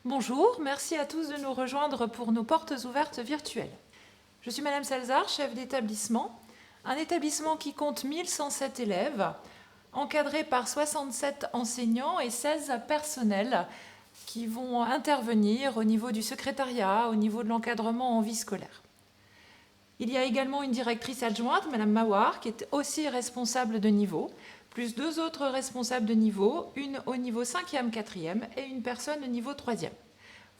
Bonjour, merci à tous de nous rejoindre pour nos portes ouvertes virtuelles. Je suis Madame Salzar, chef d'établissement. Un établissement qui compte 1107 élèves, encadré par 67 enseignants et 16 personnels qui vont intervenir au niveau du secrétariat, au niveau de l'encadrement en vie scolaire. Il y a également une directrice adjointe, Madame Mawar, qui est aussi responsable de niveau, plus 2 autres responsables de niveau, une au niveau 5e, 4e et une personne au niveau 3e.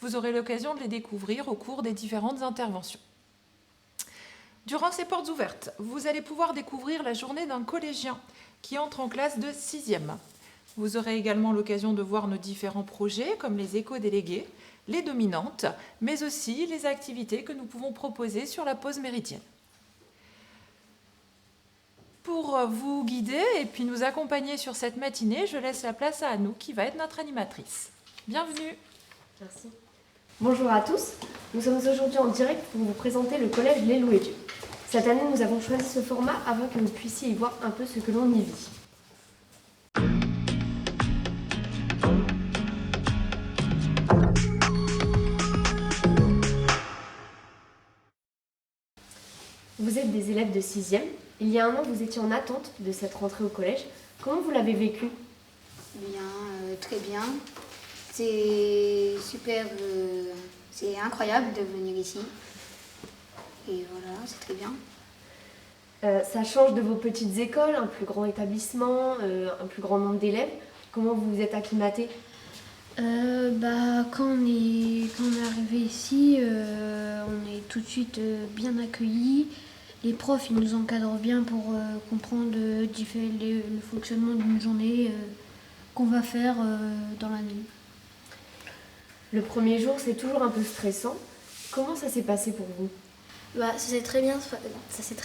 Vous aurez l'occasion de les découvrir au cours des différentes interventions. Durant ces portes ouvertes, vous allez pouvoir découvrir la journée d'un collégien qui entre en classe de 6e. Vous aurez également l'occasion de voir nos différents projets comme les éco-délégués, les dominantes, mais aussi les activités que nous pouvons proposer sur la pause méridienne. Pour vous guider et puis nous accompagner sur cette matinée, je laisse la place à Anouk qui va être notre animatrice. Bienvenue. Merci. Bonjour à tous, nous sommes aujourd'hui en direct pour vous présenter le collège Les Loups-et-Dieu. Cette année, nous avons choisi ce format afin que vous puissiez y voir un peu ce que l'on y vit. Vous êtes des élèves de 6e. Il y a un an, vous étiez en attente de cette rentrée au collège. Comment vous l'avez vécu ? Bien, très bien. C'est super, c'est incroyable de venir ici. Et voilà, c'est très bien. Ça change de vos petites écoles, un plus grand établissement, un plus grand nombre d'élèves. Comment vous vous êtes acclimatés ? Quand on est arrivé ici, on est tout de suite bien accueillis. Les profs, ils nous encadrent bien pour comprendre le fonctionnement d'une journée qu'on va faire dans l'année. Le premier jour, c'est toujours un peu stressant. Comment ça s'est passé pour vous ? Ça s'est très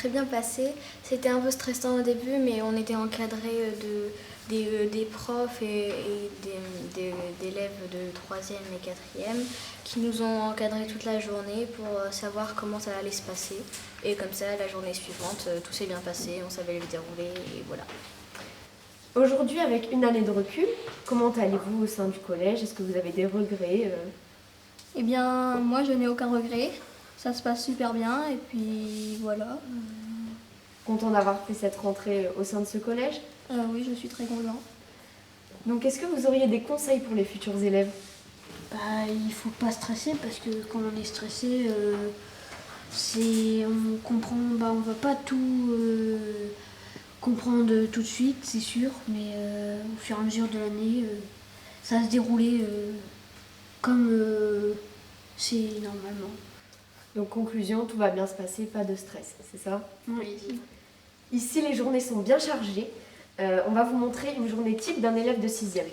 bien passé. C'était un peu stressant au début, mais on était encadrés des profs et d'élèves de 3e et 4e qui nous ont encadrés toute la journée pour savoir comment ça allait se passer. Et comme ça, la journée suivante, tout s'est bien passé, on savait le dérouler et voilà. Aujourd'hui, avec une année de recul, comment allez-vous au sein du collège ? Est-ce que vous avez des regrets ? Eh bien, moi, je n'ai aucun regret. Ça se passe super bien et puis voilà. Content d'avoir fait cette rentrée au sein de ce collège ? Oui, je suis très content. Donc, est-ce que vous auriez des conseils pour les futurs élèves ? Il faut pas stresser parce que quand on est stressé, on va pas tout comprendre tout de suite, c'est sûr, mais au fur et à mesure de l'année, ça va se dérouler comme c'est normalement. Donc, conclusion, tout va bien se passer, pas de stress, c'est ça ? Oui. Ici, les journées sont bien chargées. On va vous montrer une journée type d'un élève de 6e.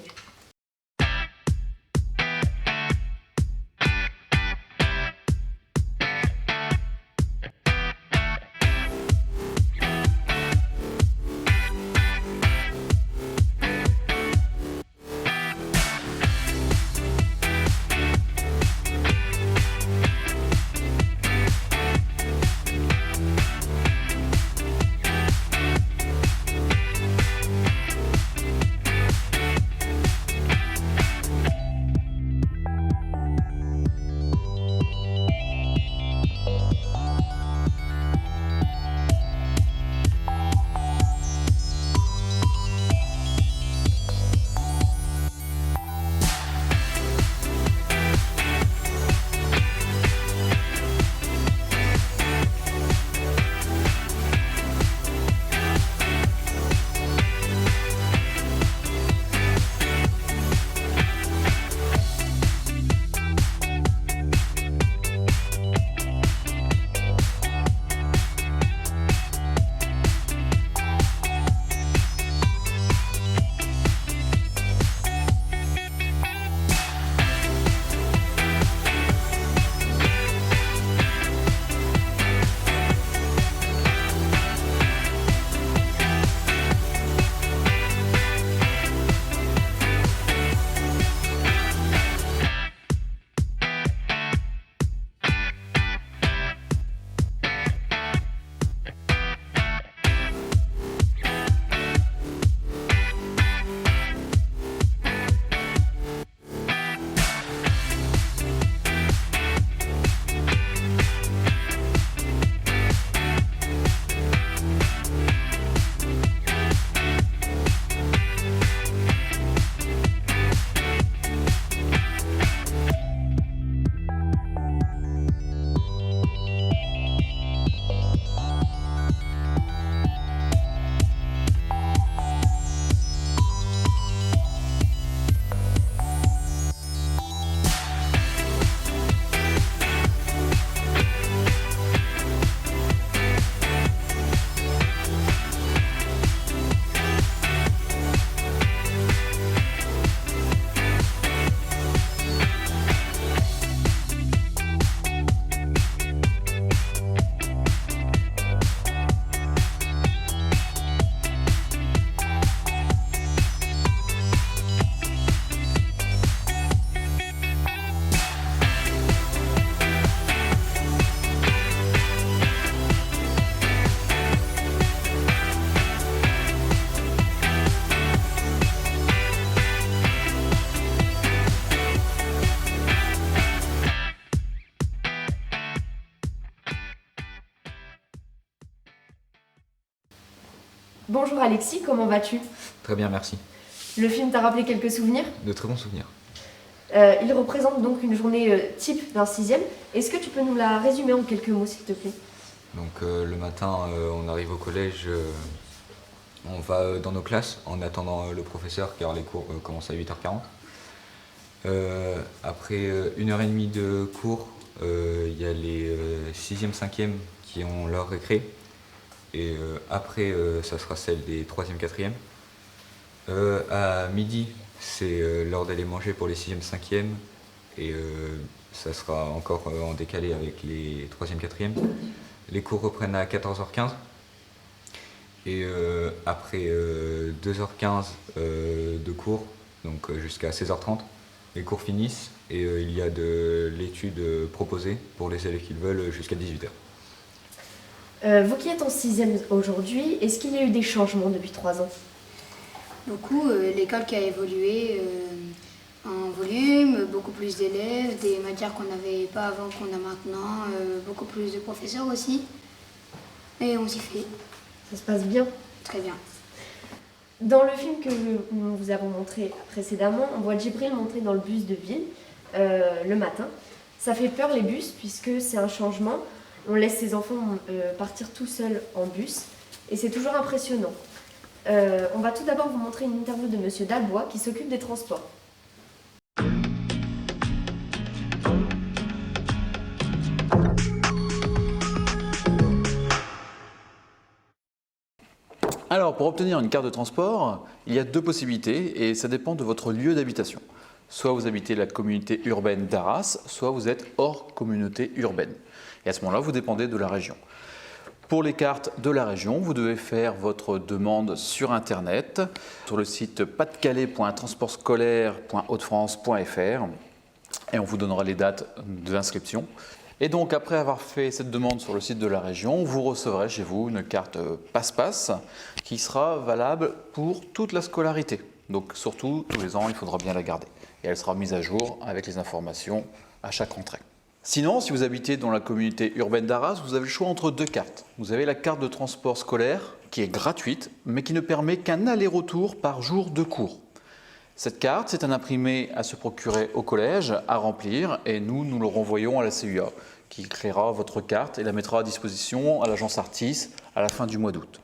Bonjour Alexis, comment vas-tu? Très bien, merci. Le film t'a rappelé quelques souvenirs? De très bons souvenirs. Il représente donc une journée type d'un 6e. Est-ce que tu peux nous la résumer en quelques mots, s'il te plaît? Donc le matin, on arrive au collège, on va dans nos classes en attendant le professeur car les cours commencent à 8h40. Après 1h30 de cours, il y a les 6e, 5e qui ont leur récré. Et après, ça sera celle des 3e, 4e. À midi, c'est l'heure d'aller manger pour les 6e, 5e. Et ça sera encore en décalé avec les 3e, 4e. Les cours reprennent à 14h15. Et après 2h15 de cours, donc jusqu'à 16h30, les cours finissent et il y a de l'étude proposée pour les élèves qui le veulent jusqu'à 18h. Vous qui êtes en 6e aujourd'hui, est-ce qu'il y a eu des changements depuis 3 ans? Beaucoup, l'école qui a évolué en volume, beaucoup plus d'élèves, des matières qu'on n'avait pas avant qu'on a maintenant, beaucoup plus de professeurs aussi. Et on s'y fait. Ça se passe bien? Très bien. Dans le film que nous vous avons montré précédemment, on voit Djibril monter dans le bus de ville le matin. Ça fait peur les bus puisque c'est un changement. On laisse ses enfants partir tout seuls en bus et c'est toujours impressionnant. On va tout d'abord vous montrer une interview de Monsieur Dalbois qui s'occupe des transports. Alors, pour obtenir une carte de transport, il y a 2 possibilités et ça dépend de votre lieu d'habitation. Soit vous habitez la communauté urbaine d'Arras, soit vous êtes hors communauté urbaine. Et à ce moment-là, vous dépendez de la région. Pour les cartes de la région, vous devez faire votre demande sur Internet, sur le site pas-de-calais.transportscolaire.haute-france.fr et on vous donnera les dates de l'inscription. Et donc, après avoir fait cette demande sur le site de la région, vous recevrez chez vous une carte passe-passe qui sera valable pour toute la scolarité. Donc, surtout, tous les ans, il faudra bien la garder. Et elle sera mise à jour avec les informations à chaque rentrée. Sinon, si vous habitez dans la communauté urbaine d'Arras, vous avez le choix entre 2 cartes. Vous avez la carte de transport scolaire qui est gratuite, mais qui ne permet qu'un aller-retour par jour de cours. Cette carte, c'est un imprimé à se procurer au collège, à remplir, et nous le renvoyons à la CUA, qui créera votre carte et la mettra à disposition à l'agence Artis à la fin du mois d'août.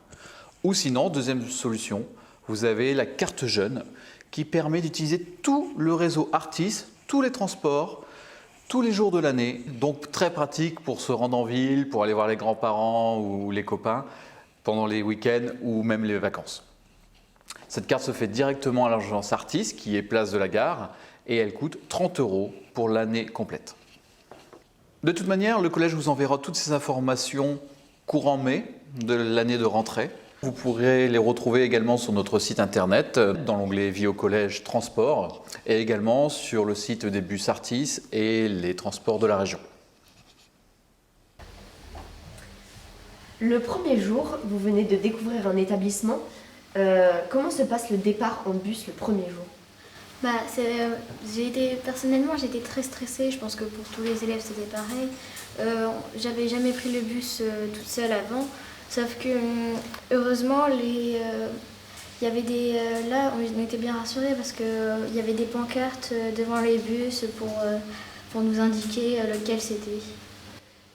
Ou sinon, deuxième solution, vous avez la carte jeune, qui permet d'utiliser tout le réseau Artis, tous les transports, tous les jours de l'année, donc très pratique pour se rendre en ville, pour aller voir les grands-parents ou les copains pendant les week-ends ou même les vacances. Cette carte se fait directement à l'agence Artis qui est place de la Gare et elle coûte 30 € pour l'année complète. De toute manière, le collège vous enverra toutes ces informations courant mai de l'année de rentrée. Vous pourrez les retrouver également sur notre site internet, dans l'onglet Vie au collège transport, et également sur le site des bus Artis et les transports de la région. Le premier jour, vous venez de découvrir un établissement. Comment se passe le départ en bus le premier jour? Personnellement, j'étais très stressée. Je pense que pour tous les élèves, c'était pareil. J'avais jamais pris le bus toute seule avant. Sauf que, heureusement, il y avait là, on était bien rassurés parce qu'il y avait des pancartes devant les bus pour nous indiquer lequel c'était.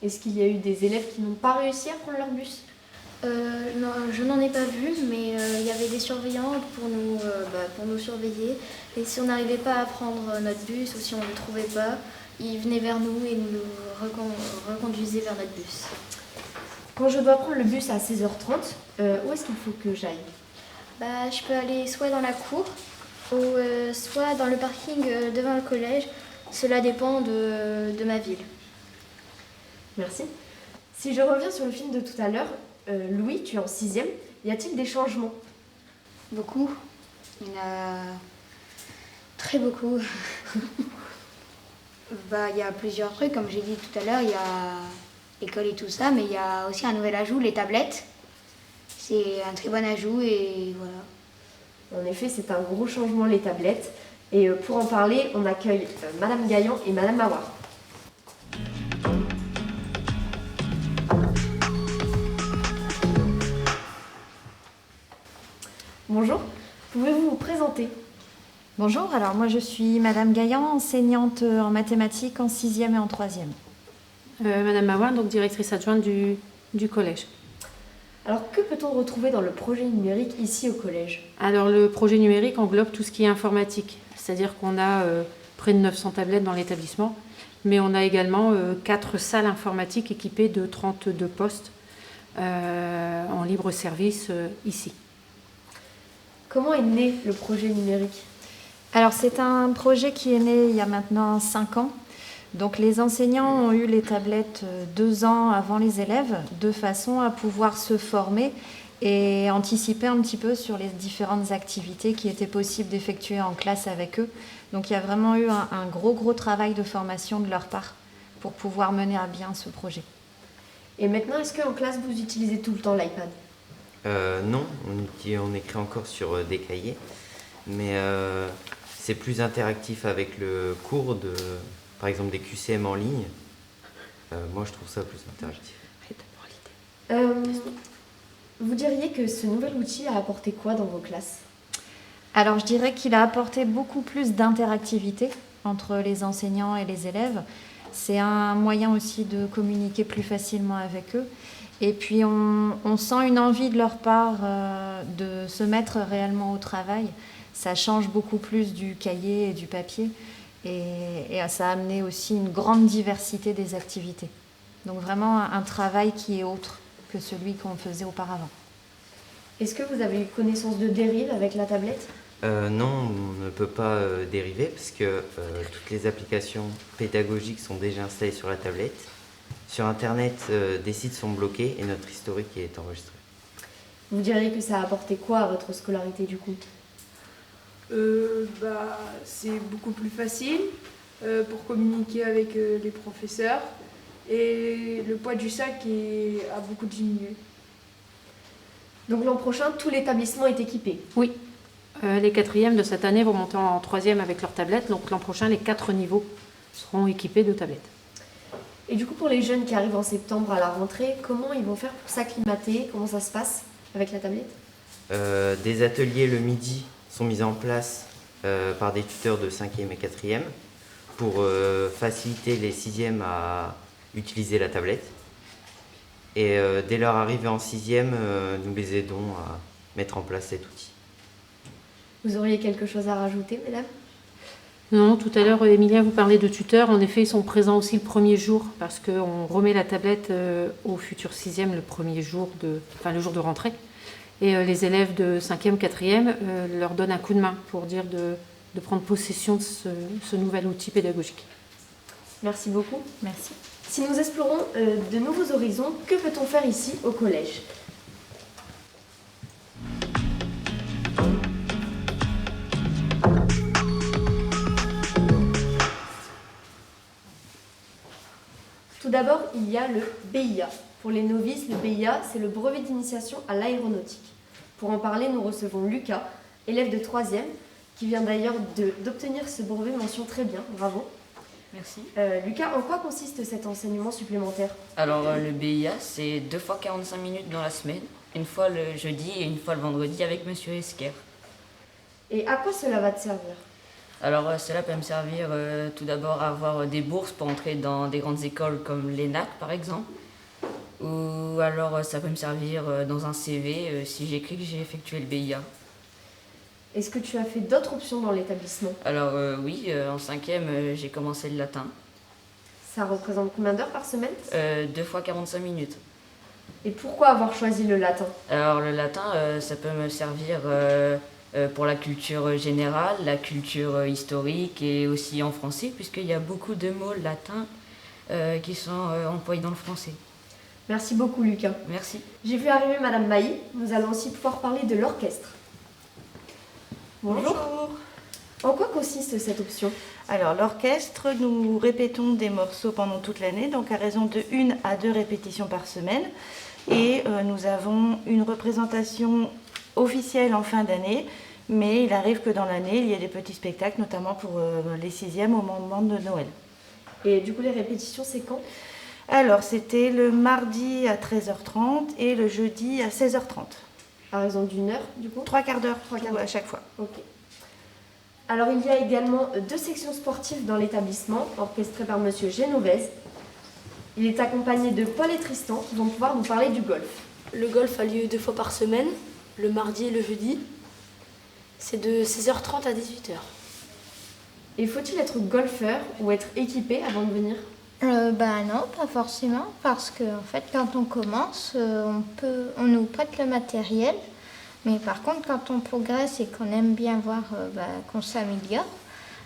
Est-ce qu'il y a eu des élèves qui n'ont pas réussi à prendre leur bus? Non, je n'en ai pas vu, mais il y avait des surveillants pour nous surveiller. Et si on n'arrivait pas à prendre notre bus ou si on ne le trouvait pas, ils venaient vers nous et nous reconduisaient vers notre bus. Quand je dois prendre le bus à 16h30, où est-ce qu'il faut que j'aille? Je peux aller soit dans la cour ou soit dans le parking devant le collège. Cela dépend de ma ville. Merci. Si je reviens sur le film de tout à l'heure, Louis, tu es en 6e, y a-t-il des changements? Beaucoup. Il y en a très beaucoup. Il y a plusieurs trucs, comme j'ai dit tout à l'heure, il y a l'école et tout ça, mais il y a aussi un nouvel ajout, les tablettes. C'est un très bon ajout et voilà. En effet, c'est un gros changement, les tablettes. Et pour en parler, on accueille Madame Gaillan et Madame Mawar. Bonjour, pouvez-vous vous présenter? Bonjour, alors moi je suis Madame Gaillan, enseignante en mathématiques en 6e et en 3e. Madame Mawan, donc directrice adjointe du collège. Alors que peut-on retrouver dans le projet numérique ici au collège? Alors le projet numérique englobe tout ce qui est informatique, c'est-à-dire qu'on a près de 900 tablettes dans l'établissement, mais on a également 4 salles informatiques équipées de 32 postes en libre service ici. Comment est né le projet numérique? Alors c'est un projet qui est né il y a maintenant 5 ans. Donc les enseignants ont eu les tablettes 2 ans avant les élèves, de façon à pouvoir se former et anticiper un petit peu sur les différentes activités qui étaient possibles d'effectuer en classe avec eux. Donc il y a vraiment eu un gros travail de formation de leur part pour pouvoir mener à bien ce projet. Et maintenant, est-ce qu'en classe, vous utilisez tout le temps l'iPad? Non, on écrit encore sur des cahiers, mais c'est plus interactif avec le cours par exemple des QCM en ligne. Moi, je trouve ça plus interactif. Vous diriez que ce nouvel outil a apporté quoi dans vos classes? Alors je dirais qu'il a apporté beaucoup plus d'interactivité entre les enseignants et les élèves. C'est un moyen aussi de communiquer plus facilement avec eux. Et puis on sent une envie de leur part de se mettre réellement au travail. Ça change beaucoup plus du cahier et du papier. Et ça a amené aussi une grande diversité des activités. Donc vraiment un travail qui est autre que celui qu'on faisait auparavant. Est-ce que vous avez eu connaissance de dérives avec la tablette? Non, on ne peut pas dériver parce que toutes les applications pédagogiques sont déjà installées sur la tablette. Sur Internet, des sites sont bloqués et notre historique est enregistré. Vous diriez que ça a apporté quoi à votre scolarité du coup? C'est beaucoup plus facile pour communiquer avec les professeurs et le poids du sac a beaucoup diminué. Donc l'an prochain, tout l'établissement est équipé? Oui, les 4e de cette année vont monter en 3e avec leurs tablettes, donc l'an prochain les 4 niveaux seront équipés de tablettes. Et du coup pour les jeunes qui arrivent en septembre à la rentrée, comment ils vont faire pour s'acclimater? Comment ça se passe avec la tablette? Des ateliers le midi sont mis en place par des tuteurs de 5e et 4e pour faciliter les 6e à utiliser la tablette. Et dès leur arrivée en 6e, nous les aidons à mettre en place cet outil. Vous auriez quelque chose à rajouter, mesdames? Non, tout à l'heure, Emilia vous parlait de tuteurs. En effet, ils sont présents aussi le premier jour parce qu'on remet la tablette aux futurs 6e le jour de rentrée. Et les élèves de 5e, 4e leur donnent un coup de main pour dire de prendre possession de ce nouvel outil pédagogique. Merci beaucoup. Merci. Si nous explorons de nouveaux horizons, que peut-on faire ici au collège? Tout d'abord, il y a le BIA. Pour les novices, le BIA, c'est le brevet d'initiation à l'aéronautique. Pour en parler, nous recevons Lucas, élève de 3e, qui vient d'ailleurs d'obtenir ce brevet, mention très bien, bravo. Merci. Lucas, en quoi consiste cet enseignement supplémentaire? Alors le BIA, c'est 2 fois 45 minutes dans la semaine, une fois le jeudi et une fois le vendredi avec Monsieur Esker. Et à quoi cela va te servir? Alors cela peut me servir tout d'abord à avoir des bourses pour entrer dans des grandes écoles comme l'ENAC par exemple. Ou alors ça peut me servir dans un CV si j'écris que j'ai effectué le BIA. Est-ce que tu as fait d'autres options dans l'établissement? Alors oui, en 5e, j'ai commencé le latin. Ça représente combien d'heures par semaine? 2 fois 45 minutes. Et pourquoi avoir choisi le latin? Alors le latin, ça peut me servir pour la culture générale, la culture historique et aussi en français, puisqu'il y a beaucoup de mots latins qui sont employés dans le français. Merci beaucoup Lucas. Merci. J'ai vu arriver Madame Mailly, nous allons aussi pouvoir parler de l'orchestre. Bonjour. En quoi consiste cette option? Alors l'orchestre, nous répétons des morceaux pendant toute l'année, donc à raison de 1 à 2 répétitions par semaine. Et nous avons une représentation officielle en fin d'année, mais il arrive que dans l'année, il y ait des petits spectacles, notamment pour les 6e au moment de Noël. Et du coup, les répétitions, c'est quand? Alors, c'était le mardi à 13h30 et le jeudi à 16h30. À raison d'1 heure, du coup? 3/4 d'heure à chaque fois. Ok. Alors, il y a également 2 sections sportives dans l'établissement, orchestrées par Monsieur Génovese. Il est accompagné de Paul et Tristan, qui vont pouvoir nous parler du golf. Le golf a lieu 2 fois par semaine, le mardi et le jeudi. C'est de 16h30 à 18h. Et faut-il être golfeur ou être équipé avant de venir? Non, pas forcément, parce que en fait, quand on commence, on nous prête le matériel, mais par contre, quand on progresse et qu'on aime bien voir qu'on s'améliore,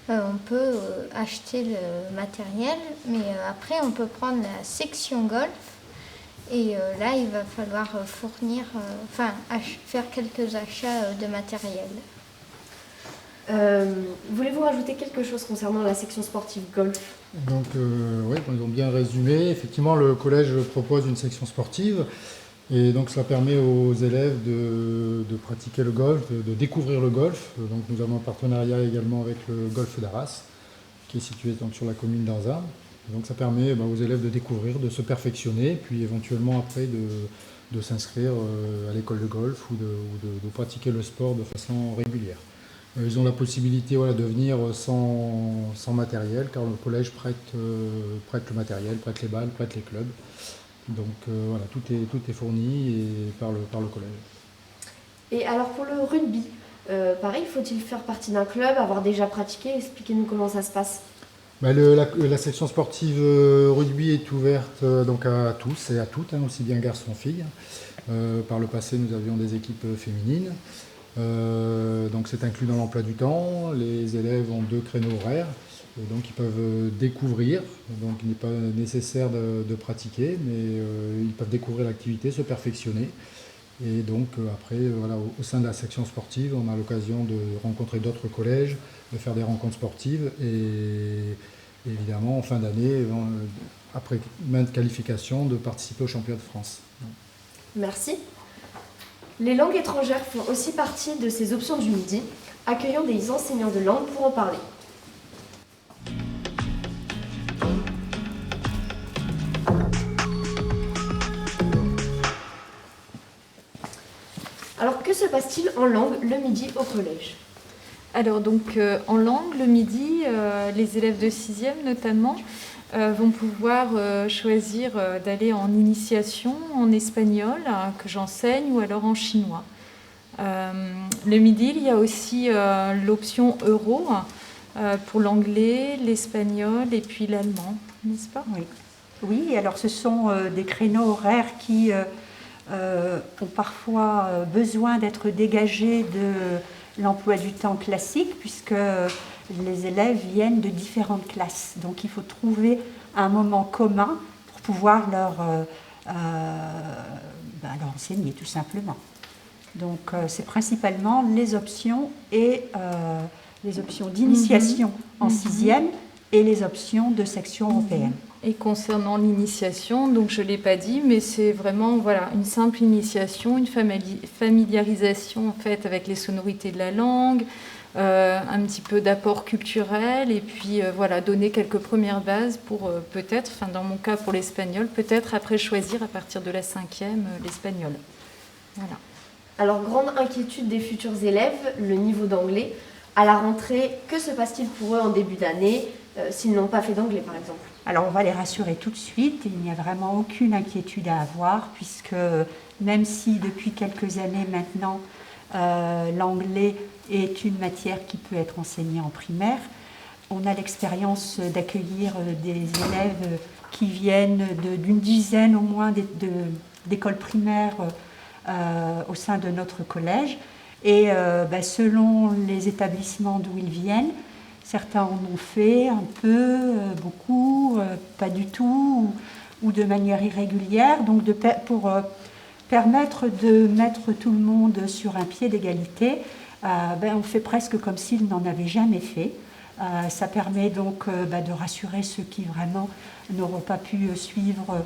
on peut acheter le matériel, mais après, on peut prendre la section golf, et là, il va falloir faire quelques achats de matériel. Voulez-vous rajouter quelque chose concernant la section sportive golf? Donc, oui, ils ont bien résumé. Effectivement, le collège propose une section sportive et donc cela permet aux élèves de pratiquer le golf, de découvrir le golf. Donc, nous avons un partenariat également avec le golf d'Arras qui est situé donc, sur la commune d'Arzat. Donc, ça permet aux élèves de découvrir, de se perfectionner, puis éventuellement après de s'inscrire à l'école de golf ou de pratiquer le sport de façon régulière. Ils ont la possibilité de venir sans matériel, car le collège prête le matériel, prête les balles, prête les clubs. Donc tout est fourni par le collège. Et alors pour le rugby, pareil, faut-il faire partie d'un club, avoir déjà pratiqué? Expliquez-nous comment ça se passe. La section sportive rugby est ouverte donc à tous et à toutes, aussi bien garçons que filles. Par le passé, nous avions des équipes féminines. Donc c'est inclus dans l'emploi du temps. Les élèves ont 2 créneaux horaires, et donc ils peuvent découvrir. Donc il n'est pas nécessaire de pratiquer, mais ils peuvent découvrir l'activité, se perfectionner. Et donc après, au sein de la section sportive, on a l'occasion de rencontrer d'autres collèges, de faire des rencontres sportives, et évidemment en fin d'année, après maintes qualifications, de participer au championnat de France. Merci. Les langues étrangères font aussi partie de ces options du midi. Accueillons des enseignants de langue pour en parler. Alors, que se passe-t-il en langue le midi au collège? Alors donc en langue, le midi, les élèves de 6e notamment vont pouvoir choisir d'aller en initiation en espagnol que j'enseigne ou alors en chinois. Le midi, il y a aussi l'option euro pour l'anglais, l'espagnol et puis l'allemand, n'est-ce pas? Oui, alors ce sont des créneaux horaires qui ont parfois besoin d'être dégagés de l'emploi du temps classique, puisque les élèves viennent de différentes classes. Donc il faut trouver un moment commun pour pouvoir leur enseigner, tout simplement. Donc c'est principalement les options et les options d'initiation en 6e et les options de section européenne. Et concernant l'initiation, donc je ne l'ai pas dit, mais c'est vraiment une simple initiation, une familiarisation en fait avec les sonorités de la langue, un petit peu d'apport culturel, et puis donner quelques premières bases pour peut-être, dans mon cas pour l'espagnol, peut-être après choisir à partir de la 5e l'espagnol. Voilà. Alors, grande inquiétude des futurs élèves, le niveau d'anglais. À la rentrée, que se passe-t-il pour eux en début d'année, s'ils n'ont pas fait d'anglais par exemple? Alors on va les rassurer tout de suite, il n'y a vraiment aucune inquiétude à avoir, puisque même si depuis quelques années maintenant l'anglais est une matière qui peut être enseignée en primaire, on a l'expérience d'accueillir des élèves qui viennent d'une dizaine au moins d'écoles primaires au sein de notre collège, et selon les établissements d'où ils viennent, certains en ont fait un peu, beaucoup, pas du tout, ou de manière irrégulière. Donc pour permettre de mettre tout le monde sur un pied d'égalité, on fait presque comme s'ils n'en avaient jamais fait. Ça permet donc de rassurer ceux qui vraiment n'auront pas pu suivre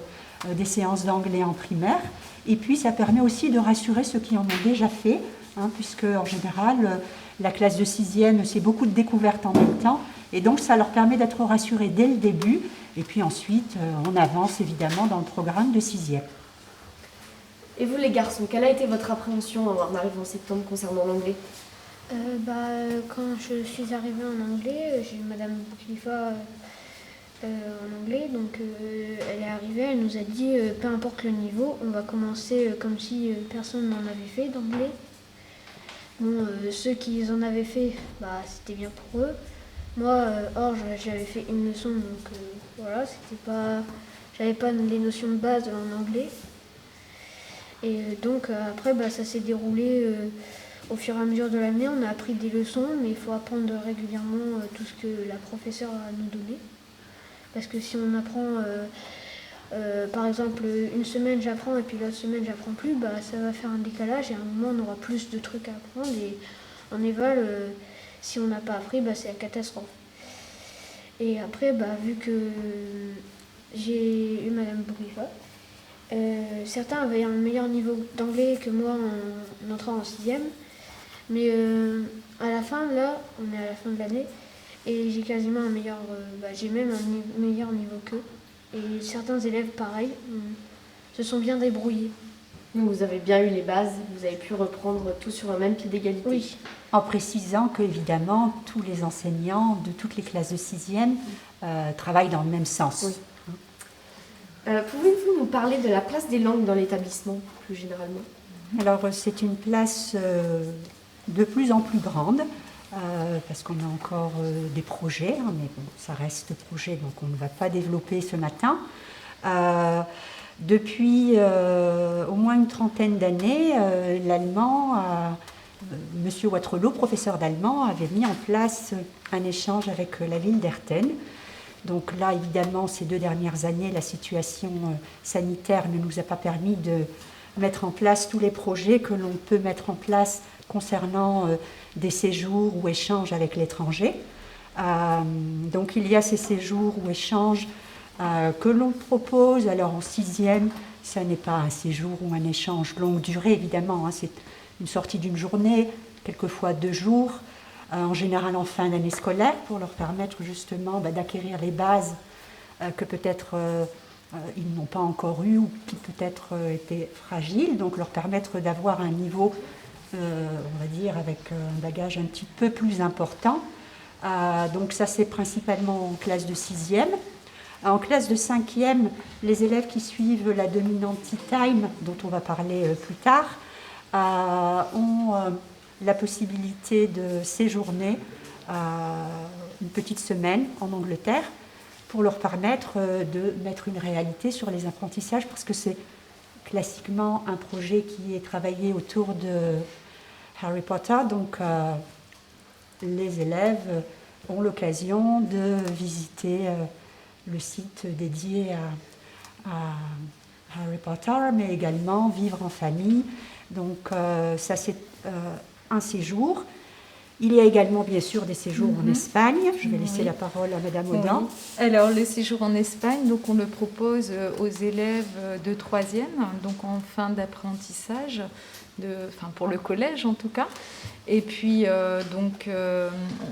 des séances d'anglais en primaire. Et puis ça permet aussi de rassurer ceux qui en ont déjà fait, puisque en général, la classe de 6e, c'est beaucoup de découvertes en même temps, et donc ça leur permet d'être rassurés dès le début, et puis ensuite on avance évidemment dans le programme de 6e. Et vous les garçons, quelle a été votre appréhension en arrivant en septembre concernant l'anglais? Quand je suis arrivée en anglais, j'ai eu Madame Bouklifa en anglais, donc elle est arrivée, elle nous a dit peu importe le niveau, on va commencer comme si personne n'en avait fait d'anglais. Bon, ceux qui en avaient fait, c'était bien pour eux. Moi, j'avais fait une leçon, donc voilà, j'avais pas les notions de base en anglais. Et donc après, ça s'est déroulé au fur et à mesure de l'année. On a appris des leçons, mais il faut apprendre régulièrement tout ce que la professeure a nous donné. Parce que si on apprend, par exemple, une semaine j'apprends et puis l'autre semaine j'apprends plus, ça va faire un décalage et à un moment on aura plus de trucs à apprendre. Et en éval, si on n'a pas appris, c'est la catastrophe. Et après, vu que j'ai eu Madame Bouklifa, certains avaient un meilleur niveau d'anglais que moi en entrant en 6e. Mais à la fin, là, on est à la fin de l'année, et j'ai quasiment un meilleur, j'ai même un meilleur niveau qu'eux. Et certains élèves, pareil, se sont bien débrouillés. Vous avez bien eu les bases, vous avez pu reprendre tout sur un même pied d'égalité. Oui, en précisant qu'évidemment, tous les enseignants de toutes les classes de 6e travaillent dans le même sens. Oui. Pouvez-vous nous parler de la place des langues dans l'établissement, plus généralement? Alors, c'est une place de plus en plus grande, parce qu'on a encore des projets, mais bon, ça reste projet, donc on ne va pas développer ce matin. Depuis au moins une trentaine d'années, Monsieur Waterloo, professeur d'allemand, avait mis en place un échange avec la ville d'Herten. Donc là, évidemment, ces 2 dernières années, la situation sanitaire ne nous a pas permis de mettre en place tous les projets que l'on peut mettre en place concernant des séjours ou échanges avec l'étranger. Donc il y a ces séjours ou échanges que l'on propose. Alors en 6e, ça n'est pas un séjour ou un échange longue durée, évidemment, c'est une sortie d'une journée, quelquefois 2 jours, en général en fin d'année scolaire, pour leur permettre justement d'acquérir les bases que peut-être ils n'ont pas encore eu ou qui peut-être étaient fragiles, donc leur permettre d'avoir un niveau, on va dire, avec un bagage un petit peu plus important. Donc ça, c'est principalement en classe de 6e. En classe de 5e, les élèves qui suivent la dominante Tea Time, dont on va parler plus tard, ont la possibilité de séjourner une petite semaine en Angleterre pour leur permettre de mettre une réalité sur les apprentissages, parce que c'est classiquement un projet qui est travaillé autour de Harry Potter. Donc les élèves ont l'occasion de visiter le site dédié à Harry Potter, mais également vivre en famille. Donc ça, c'est un séjour. Il y a également, bien sûr, des séjours en Espagne. Je vais laisser la parole à Madame Audin. Oui. Alors, le séjour en Espagne, donc on le propose aux élèves de 3e, donc en fin d'apprentissage, pour le collège en tout cas. Et puis,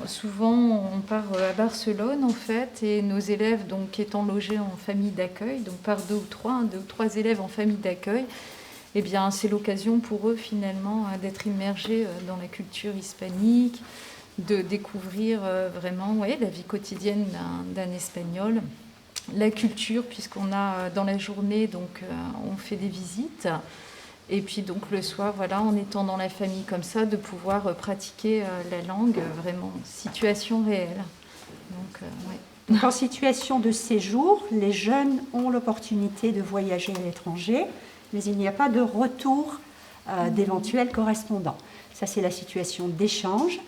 souvent, on part à Barcelone, en fait, et nos élèves, donc, étant logés en famille d'accueil, donc par 2 ou 3 élèves en famille d'accueil, eh bien, c'est l'occasion pour eux, finalement, d'être immergés dans la culture hispanique, de découvrir vraiment la vie quotidienne d'un Espagnol, la culture, puisqu'on a dans la journée, donc, on fait des visites. Et puis donc le soir, en étant dans la famille comme ça, de pouvoir pratiquer la langue vraiment situation réelle. Donc, en situation de séjour, les jeunes ont l'opportunité de voyager à l'étranger, mais il n'y a pas de retour d'éventuels correspondants. Ça, c'est la situation d'échange.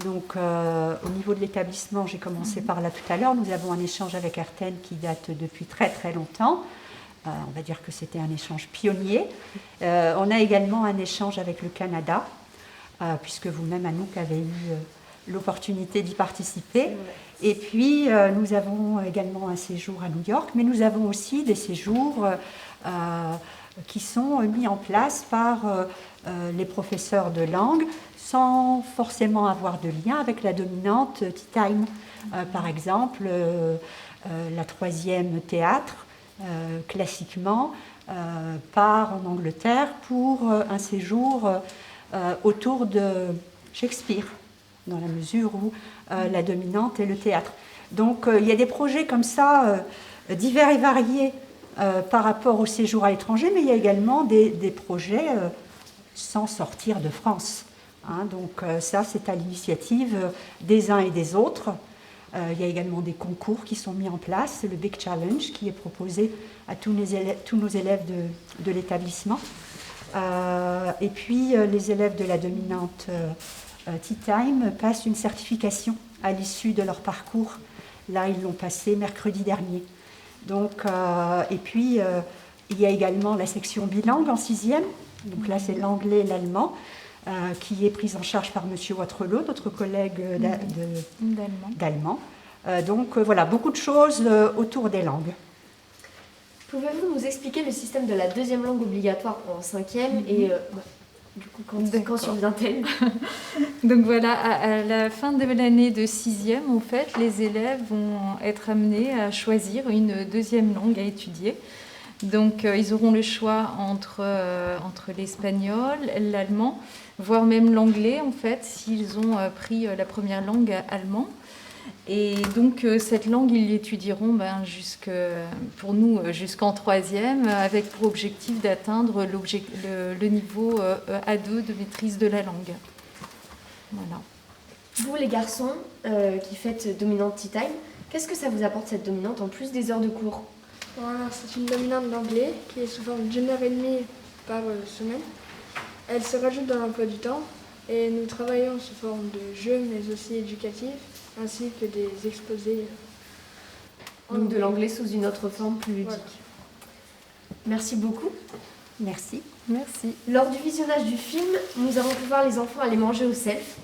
Donc au niveau de l'établissement, j'ai commencé par là tout à l'heure, nous avons un échange avec Herten qui date depuis très très longtemps. On va dire que c'était un échange pionnier. On a également un échange avec le Canada, puisque vous-même, Anouk, avez eu l'opportunité d'y participer. Et puis, nous avons également un séjour à New York, mais nous avons aussi des séjours qui sont mis en place par les professeurs de langue, sans forcément avoir de lien avec la dominante Tea Time. Par exemple, la 3e théâtre, classiquement, part en Angleterre pour un séjour autour de Shakespeare, dans la mesure où la dominante est le théâtre. Donc il y a des projets comme ça, divers et variés par rapport au séjour à l'étranger, mais il y a également des projets sans sortir de France. Hein. Donc ça, c'est à l'initiative des uns et des autres. Il y a également des concours qui sont mis en place, le Big Challenge qui est proposé à tous nos élèves de l'établissement. Et puis les élèves de la dominante Tea Time passent une certification à l'issue de leur parcours. Là, ils l'ont passé mercredi dernier. Donc, et puis, il y a également la section bilingue en 6e. Donc là, c'est l'anglais et l'allemand qui est prise en charge par M. Waterloo, notre collègue d'allemand. Donc voilà, beaucoup de choses autour des langues. Pouvez-vous nous expliquer le système de la deuxième langue obligatoire en 5e et du coup, quand survient-elle? Donc voilà, à la fin de l'année de 6e, en fait, les élèves vont être amenés à choisir une deuxième langue à étudier. Donc ils auront le choix entre l'espagnol, l'allemand, voire même l'anglais, en fait, s'ils ont pris la première langue allemand. Et donc cette langue, ils l'étudieront pour nous jusqu'en 3e, avec pour objectif d'atteindre le niveau A2 de maîtrise de la langue. Voilà. Vous les garçons qui faites dominante Tea Time, qu'est-ce que ça vous apporte cette dominante en plus des heures de cours? Voilà, c'est une dominante d'anglais qui est sous forme d'1h30 par semaine. Elle se rajoute dans l'emploi du temps et nous travaillons sous forme de jeux mais aussi éducatifs, ainsi que des exposés. Donc de l'anglais sous une autre forme plus ludique. Voilà. Merci beaucoup. Merci. Merci. Lors du visionnage du film, nous avons pu voir les enfants aller manger au self.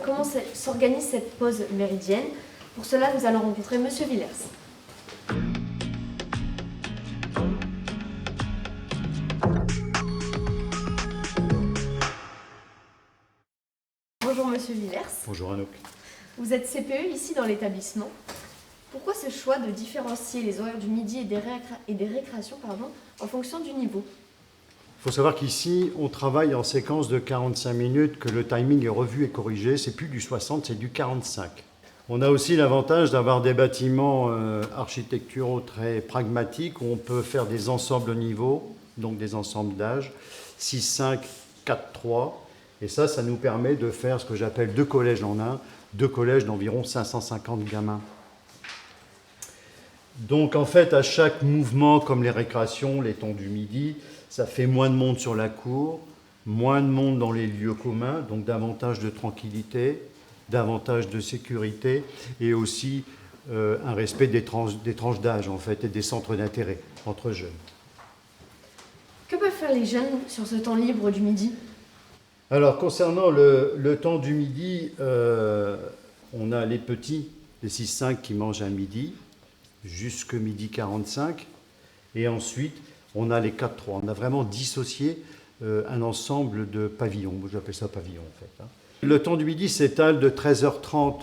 Comment s'organise cette pause méridienne? Pour cela, nous allons rencontrer Monsieur Villers. Bonjour Monsieur Villers. Bonjour Anouk. Vous êtes CPE ici dans l'établissement. Pourquoi ce choix de différencier les horaires du midi et des récréations en fonction du niveau? Il faut savoir qu'ici, on travaille en séquence de 45 minutes, que le timing est revu et corrigé. C'est plus du 60, c'est du 45. On a aussi l'avantage d'avoir des bâtiments architecturaux très pragmatiques où on peut faire des ensembles niveaux, donc des ensembles d'âge, 6, 5, 4, 3. Et ça nous permet de faire ce que j'appelle 2 collèges en un, 2 collèges d'environ 550 gamins. Donc en fait, à chaque mouvement, comme les récréations, les temps du midi, ça fait moins de monde sur la cour, moins de monde dans les lieux communs, donc davantage de tranquillité, davantage de sécurité et aussi un respect des tranches d'âge en fait et des centres d'intérêt entre jeunes. Que peuvent faire les jeunes sur ce temps libre du midi? Alors concernant le temps du midi, on a les petits, les 6-5 qui mangent à midi, jusqu'à midi 45, et ensuite on a les 4-3. On a vraiment dissocié un ensemble de pavillons, j'appelle ça pavillon en fait. Le temps du midi s'étale de 13h30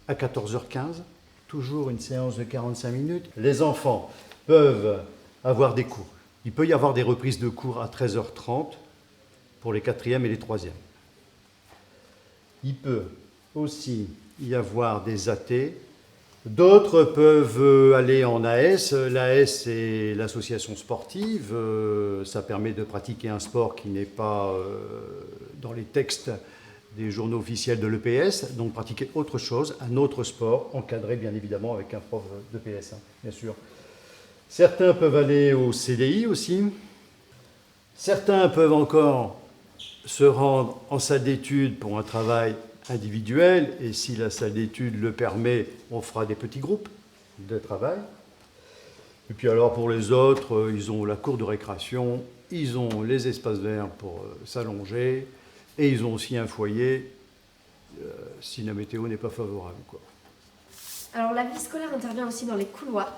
à 14h15, toujours une séance de 45 minutes. Les enfants peuvent avoir des cours. Il peut y avoir des reprises de cours à 13h30 pour les 4e et les 3e. Il peut aussi y avoir des AT. D'autres peuvent aller en AS. L'AS, c'est l'association sportive. Ça permet de pratiquer un sport qui n'est pas dans les textes des journaux officiels de l'EPS, donc pratiquer autre chose, un autre sport, encadré bien évidemément avec un prof de PS, bien sûr. Certains peuvent aller au CDI aussi. Certains peuvent encore se rendre en salle d'études pour un travail individuel, et si la salle d'études le permet, on fera des petits groupes de travail. Et puis alors pour les autres, ils ont la cour de récréation, ils ont les espaces verts pour s'allonger, et ils ont aussi un foyer si la météo n'est pas favorable, quoi. Alors la vie scolaire intervient aussi dans les couloirs.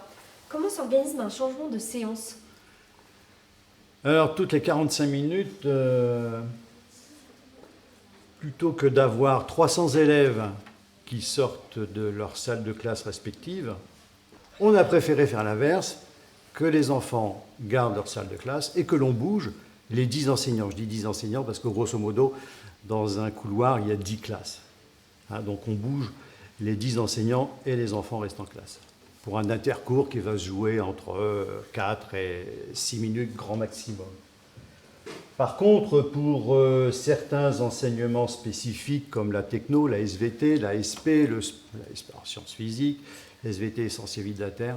Comment s'organise un changement de séance? Alors toutes les 45 minutes, plutôt que d'avoir 300 élèves qui sortent de leur salle de classe respective, on a préféré faire l'inverse que les enfants gardent leur salle de classe et que l'on bouge les 10 enseignants. Je dis 10 enseignants parce que grosso modo, dans un couloir, il y a 10 classes. Hein, donc on bouge les 10 enseignants et les enfants restent en classe. Pour un intercours qui va se jouer entre 4 et 6 minutes grand maximum. Par contre, pour certains enseignements spécifiques comme la techno, la SVT, la SP, la sciences physiques, SVT essentiel vie de la Terre,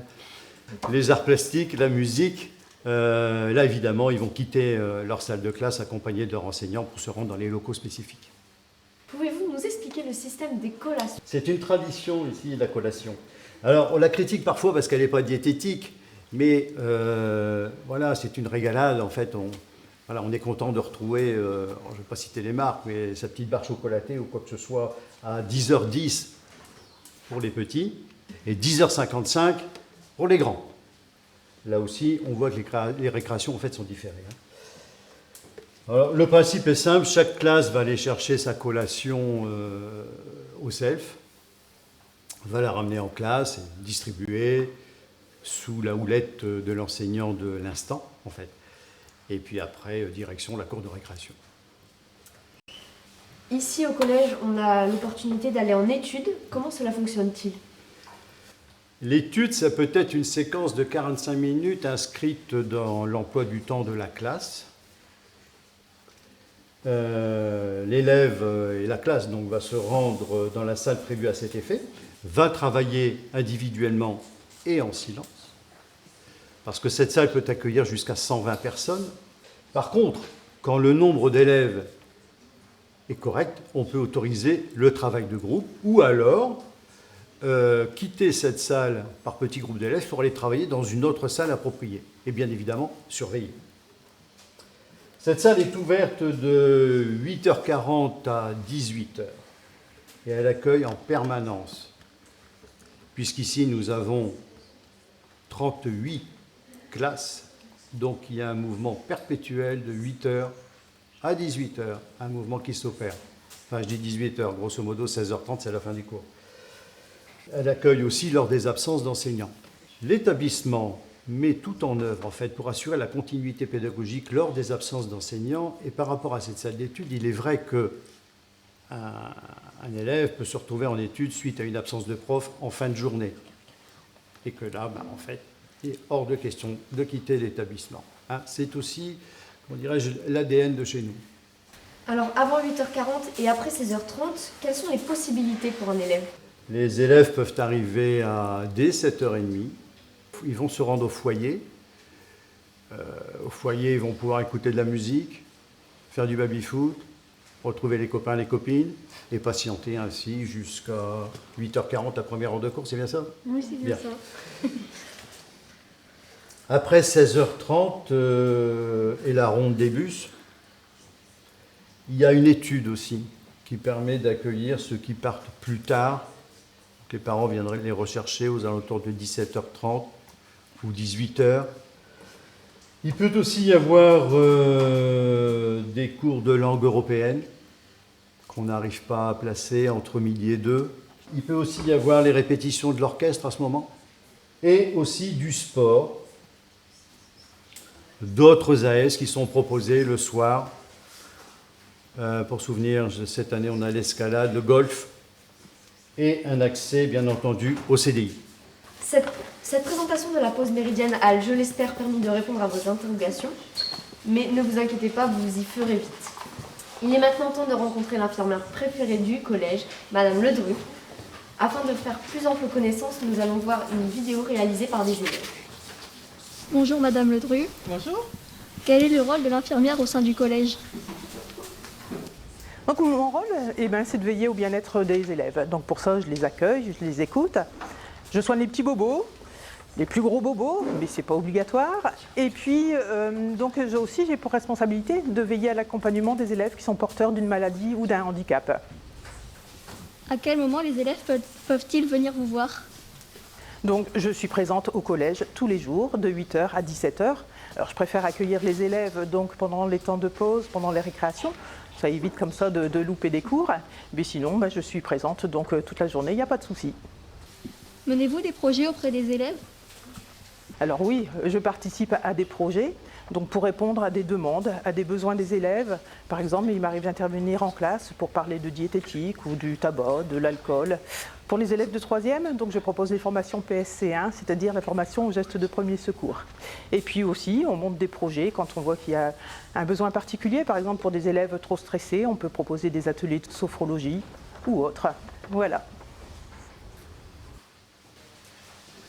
les arts plastiques, la musique, là évidemment ils vont quitter leur salle de classe accompagnés de leurs enseignants pour se rendre dans les locaux spécifiques. Pouvez-vous nous expliquer le système des collations? C'est une tradition ici, la collation. Alors on la critique parfois parce qu'elle n'est pas diététique, mais voilà, c'est une régalade en fait. On est content de retrouver, je ne vais pas citer les marques, mais sa petite barre chocolatée ou quoi que ce soit à 10h10 pour les petits et 10h55 pour les grands. Là aussi, on voit que les récréations en fait sont différées. Alors, le principe est simple, chaque classe va aller chercher sa collation au self, va la ramener en classe et distribuer sous la houlette de l'enseignant de l'instant en fait. Et puis après, direction la cour de récréation. Ici au collège, on a l'opportunité d'aller en études. Comment cela fonctionne-t-il? L'étude, ça peut être une séquence de 45 minutes inscrite dans l'emploi du temps de la classe. L'élève et la classe donc, va se rendre dans la salle prévue à cet effet, va travailler individuellement et en silence, parce que cette salle peut accueillir jusqu'à 120 personnes. Par contre, quand le nombre d'élèves est correct, on peut autoriser le travail de groupe ou alors quitter cette salle par petits groupes d'élèves pour aller travailler dans une autre salle appropriée et bien évidemment surveillée. Cette salle est ouverte de 8h40 à 18h et elle accueille en permanence, puisqu'ici nous avons 38 classes, donc il y a un mouvement perpétuel de 8h à 18h, un mouvement qui s'opère. Enfin, je dis 18h, grosso modo 16h30, c'est la fin du cours. Elle accueille aussi lors des absences d'enseignants. L'établissement met tout en œuvre en fait pour assurer la continuité pédagogique lors des absences d'enseignants. Et par rapport à cette salle d'études, il est vrai que un élève peut se retrouver en études suite à une absence de prof en fin de journée. Et que là, en fait, il est hors de question de quitter l'établissement. Hein, c'est aussi, comment dirais-je, l'ADN de chez nous. Alors, avant 8h40 et après 16h30, quelles sont les possibilités pour un élève? Les élèves peuvent arriver dès 7h30. Ils vont se rendre au foyer. Au foyer, ils vont pouvoir écouter de la musique, faire du baby-foot, retrouver les copains, les copines, et patienter ainsi jusqu'à 8h40, la première heure de cours. C'est bien ça? Oui, c'est bien ça. Après 16h30 et la ronde des bus, il y a une étude aussi qui permet d'accueillir ceux qui partent plus tard. Les parents viendraient les rechercher aux alentours de 17h30 ou 18h. Il peut aussi y avoir des cours de langue européenne qu'on n'arrive pas à placer entre midi et 2. Il peut aussi y avoir les répétitions de l'orchestre à ce moment. Et aussi du sport. D'autres AS qui sont proposés le soir. Pour souvenir, cette année, on a l'escalade, le golf et un accès, bien entendu, au CDI. Cette présentation de la pause méridienne a, je l'espère, permis de répondre à vos interrogations. Mais ne vous inquiétez pas, vous y ferez vite. Il est maintenant temps de rencontrer l'infirmière préférée du collège, Madame Ledru. Afin de faire plus ample connaissance, nous allons voir une vidéo réalisée par des élèves. Bonjour Madame Ledru. Bonjour. Quel est le rôle de l'infirmière au sein du collège? Donc mon rôle, c'est de veiller au bien-être des élèves. Donc pour ça, je les accueille, je les écoute. Je soigne les petits bobos, les plus gros bobos, mais ce n'est pas obligatoire. Et puis, j'ai pour responsabilité de veiller à l'accompagnement des élèves qui sont porteurs d'une maladie ou d'un handicap. À quel moment les élèves peuvent-ils venir vous voir? Donc je suis présente au collège tous les jours, de 8h à 17h. Alors je préfère accueillir les élèves donc, pendant les temps de pause, pendant les récréations. Ça évite comme ça de louper des cours. Mais sinon, je suis présente donc toute la journée, il n'y a pas de souci. Menez-vous des projets auprès des élèves? Alors oui, je participe à des projets, donc pour répondre à des demandes, à des besoins des élèves. Par exemple, il m'arrive d'intervenir en classe pour parler de diététique ou du tabac, de l'alcool. Pour les élèves de 3e, donc je propose les formations PSC1, c'est-à-dire la formation aux gestes de premier secours. Et puis aussi, on monte des projets quand on voit qu'il y a un besoin particulier. Par exemple, pour des élèves trop stressés, on peut proposer des ateliers de sophrologie ou autres. Voilà.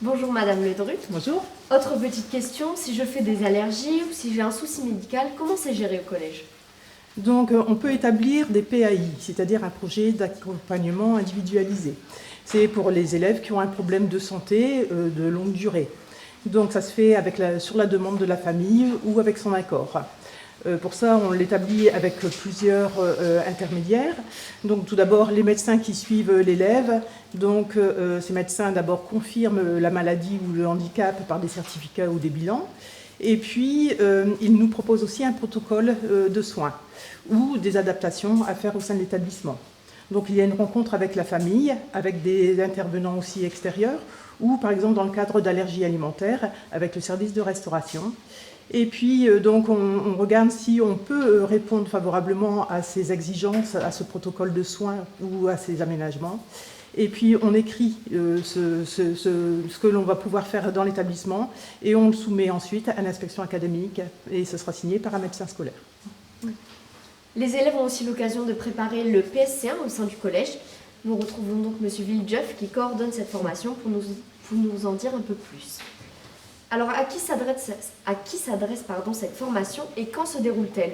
Bonjour Madame Ledru. Bonjour. Autre petite question, si je fais des allergies ou si j'ai un souci médical, comment c'est géré au collège? Donc on peut établir des PAI, c'est-à-dire un projet d'accompagnement individualisé. C'est pour les élèves qui ont un problème de santé de longue durée. Donc ça se fait sur la demande de la famille ou avec son accord. Pour ça, on l'établit avec plusieurs intermédiaires. Donc tout d'abord, les médecins qui suivent l'élève. Donc ces médecins d'abord confirment la maladie ou le handicap par des certificats ou des bilans. Et puis, ils nous proposent aussi un protocole de soins ou des adaptations à faire au sein de l'établissement. Donc il y a une rencontre avec la famille, avec des intervenants aussi extérieurs, ou par exemple dans le cadre d'allergies alimentaires, avec le service de restauration. Et puis donc on regarde si on peut répondre favorablement à ces exigences, à ce protocole de soins ou à ces aménagements. Et puis on écrit ce que l'on va pouvoir faire dans l'établissement et on le soumet ensuite à l'inspection académique et ce sera signé par un médecin scolaire. Les élèves ont aussi l'occasion de préparer le PSC1 au sein du collège. Nous retrouvons donc M. Villejeuf qui coordonne cette formation pour nous en dire un peu plus. Alors à qui s'adresse cette formation et quand se déroule-t-elle?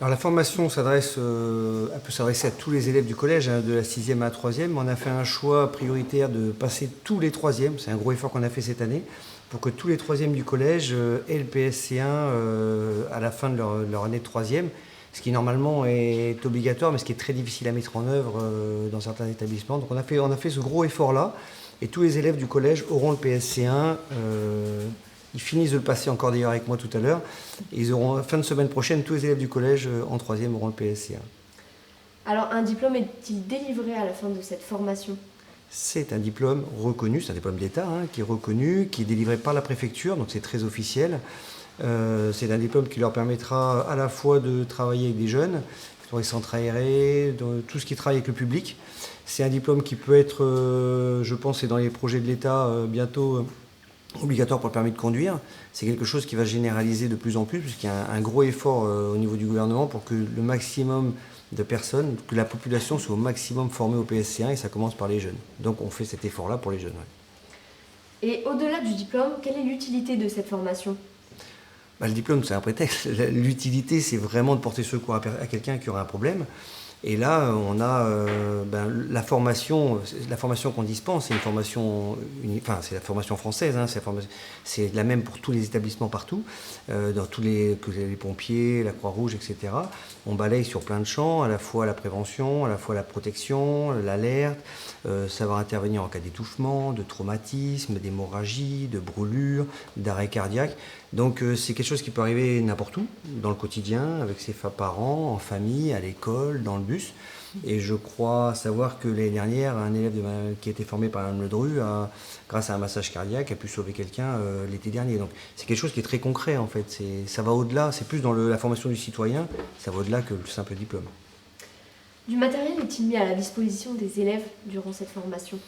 Alors la formation elle peut s'adresser à tous les élèves du collège, de la 6e à la 3e. On a fait un choix prioritaire de passer tous les 3e, c'est un gros effort qu'on a fait cette année, pour que tous les 3e du collège aient le PSC1 à la fin de leur année de 3e, ce qui normalement est obligatoire, mais ce qui est très difficile à mettre en œuvre dans certains établissements. Donc on a fait ce gros effort-là, et tous les élèves du collège auront le PSC1. Ils finissent de le passer encore d'ailleurs avec moi tout à l'heure. Ils auront, fin de semaine prochaine, tous les élèves du collège en 3e auront le PSC1. Alors un diplôme est-il délivré à la fin de cette formation? C'est un diplôme reconnu, c'est un diplôme d'État qui est reconnu, qui est délivré par la préfecture, donc c'est très officiel. C'est un diplôme qui leur permettra à la fois de travailler avec des jeunes, dans les centres aérés, dans tout ce qui travaille avec le public. C'est un diplôme qui peut être, je pense, c'est dans les projets de l'État bientôt obligatoire pour le permis de conduire. C'est quelque chose qui va se généraliser de plus en plus, puisqu'il y a un gros effort au niveau du gouvernement pour que le maximum de personnes, que la population soit au maximum formée au PSC1, et ça commence par les jeunes. Donc on fait cet effort-là pour les jeunes. Ouais. Et au-delà du diplôme, quelle est l'utilité de cette formation? Le diplôme, c'est un prétexte. L'utilité, c'est vraiment de porter secours à quelqu'un qui aura un problème. Et là, on a la formation qu'on dispense, c'est une formation, c'est la formation française, c'est la même pour tous les établissements partout, dans tous les pompiers, la Croix-Rouge, etc. On balaye sur plein de champs, à la fois la prévention, à la fois la protection, l'alerte, savoir intervenir en cas d'étouffement, de traumatisme, d'hémorragie, de brûlure, d'arrêt cardiaque. Donc c'est quelque chose qui peut arriver n'importe où, dans le quotidien, avec ses parents, en famille, à l'école, dans le bus. Et je crois savoir que l'année dernière, un élève qui a été formé par Mme Ledru, grâce à un massage cardiaque, a pu sauver quelqu'un l'été dernier. Donc c'est quelque chose qui est très concret en fait. Ça va au-delà, c'est plus dans la formation du citoyen, ça va au-delà que le simple diplôme. Du matériel est-il mis à la disposition des élèves durant cette formation?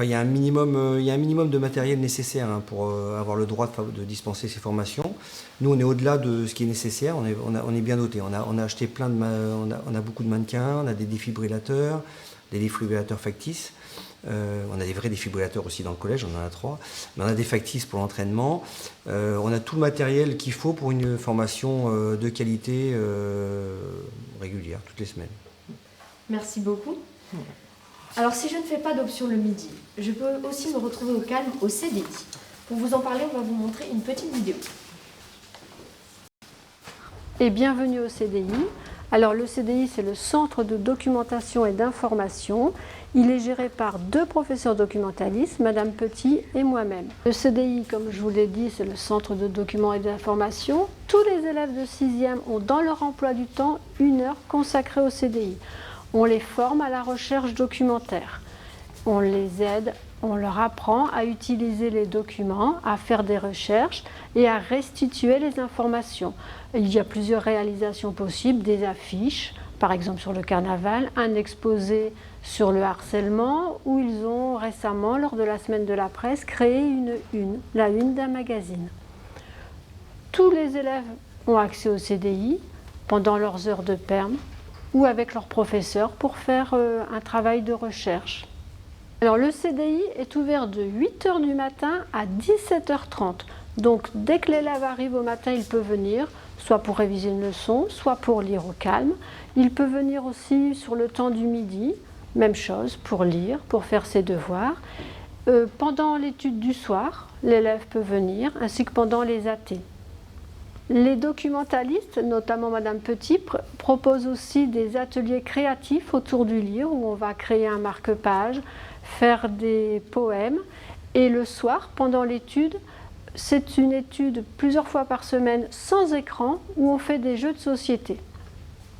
Il y a un minimum de matériel nécessaire pour avoir le droit de dispenser ces formations. Nous, on est au-delà de ce qui est nécessaire, on est bien doté. On a acheté on a beaucoup de mannequins, on a des défibrillateurs factices. On a des vrais défibrillateurs aussi dans le collège, on en a 3. Mais on a des factices pour l'entraînement. On a tout le matériel qu'il faut pour une formation de qualité régulière, toutes les semaines. Merci beaucoup. Alors si je ne fais pas d'option le midi, je peux aussi me retrouver au calme au CDI. Pour vous en parler, on va vous montrer une petite vidéo. Et bienvenue au CDI. Alors le CDI, c'est le Centre de documentation et d'information. Il est géré par 2 professeurs documentalistes, Madame Petit et moi-même. Le CDI, comme je vous l'ai dit, c'est le Centre de document et d'information. Tous les élèves de 6e ont dans leur emploi du temps 1 heure consacrée au CDI. On les forme à la recherche documentaire. On les aide On leur apprend à utiliser les documents, à faire des recherches et à restituer les informations. Il y a plusieurs réalisations possibles, des affiches, par exemple sur le carnaval, un exposé sur le harcèlement, où ils ont récemment, lors de la semaine de la presse, créé la une d'un magazine. Tous les élèves ont accès au CDI pendant leurs heures de perm ou avec leurs professeurs pour faire un travail de recherche. Alors le CDI est ouvert de 8h du matin à 17h30. Donc dès que l'élève arrive au matin, il peut venir, soit pour réviser une leçon, soit pour lire au calme. Il peut venir aussi sur le temps du midi, même chose, pour lire, pour faire ses devoirs. Pendant l'étude du soir, l'élève peut venir, ainsi que pendant les AT. Les documentalistes, notamment Madame Petit, proposent aussi des ateliers créatifs autour du livre où on va créer un marque-page, faire des poèmes. Et le soir, pendant l'étude, c'est une étude plusieurs fois par semaine sans écran où on fait des jeux de société.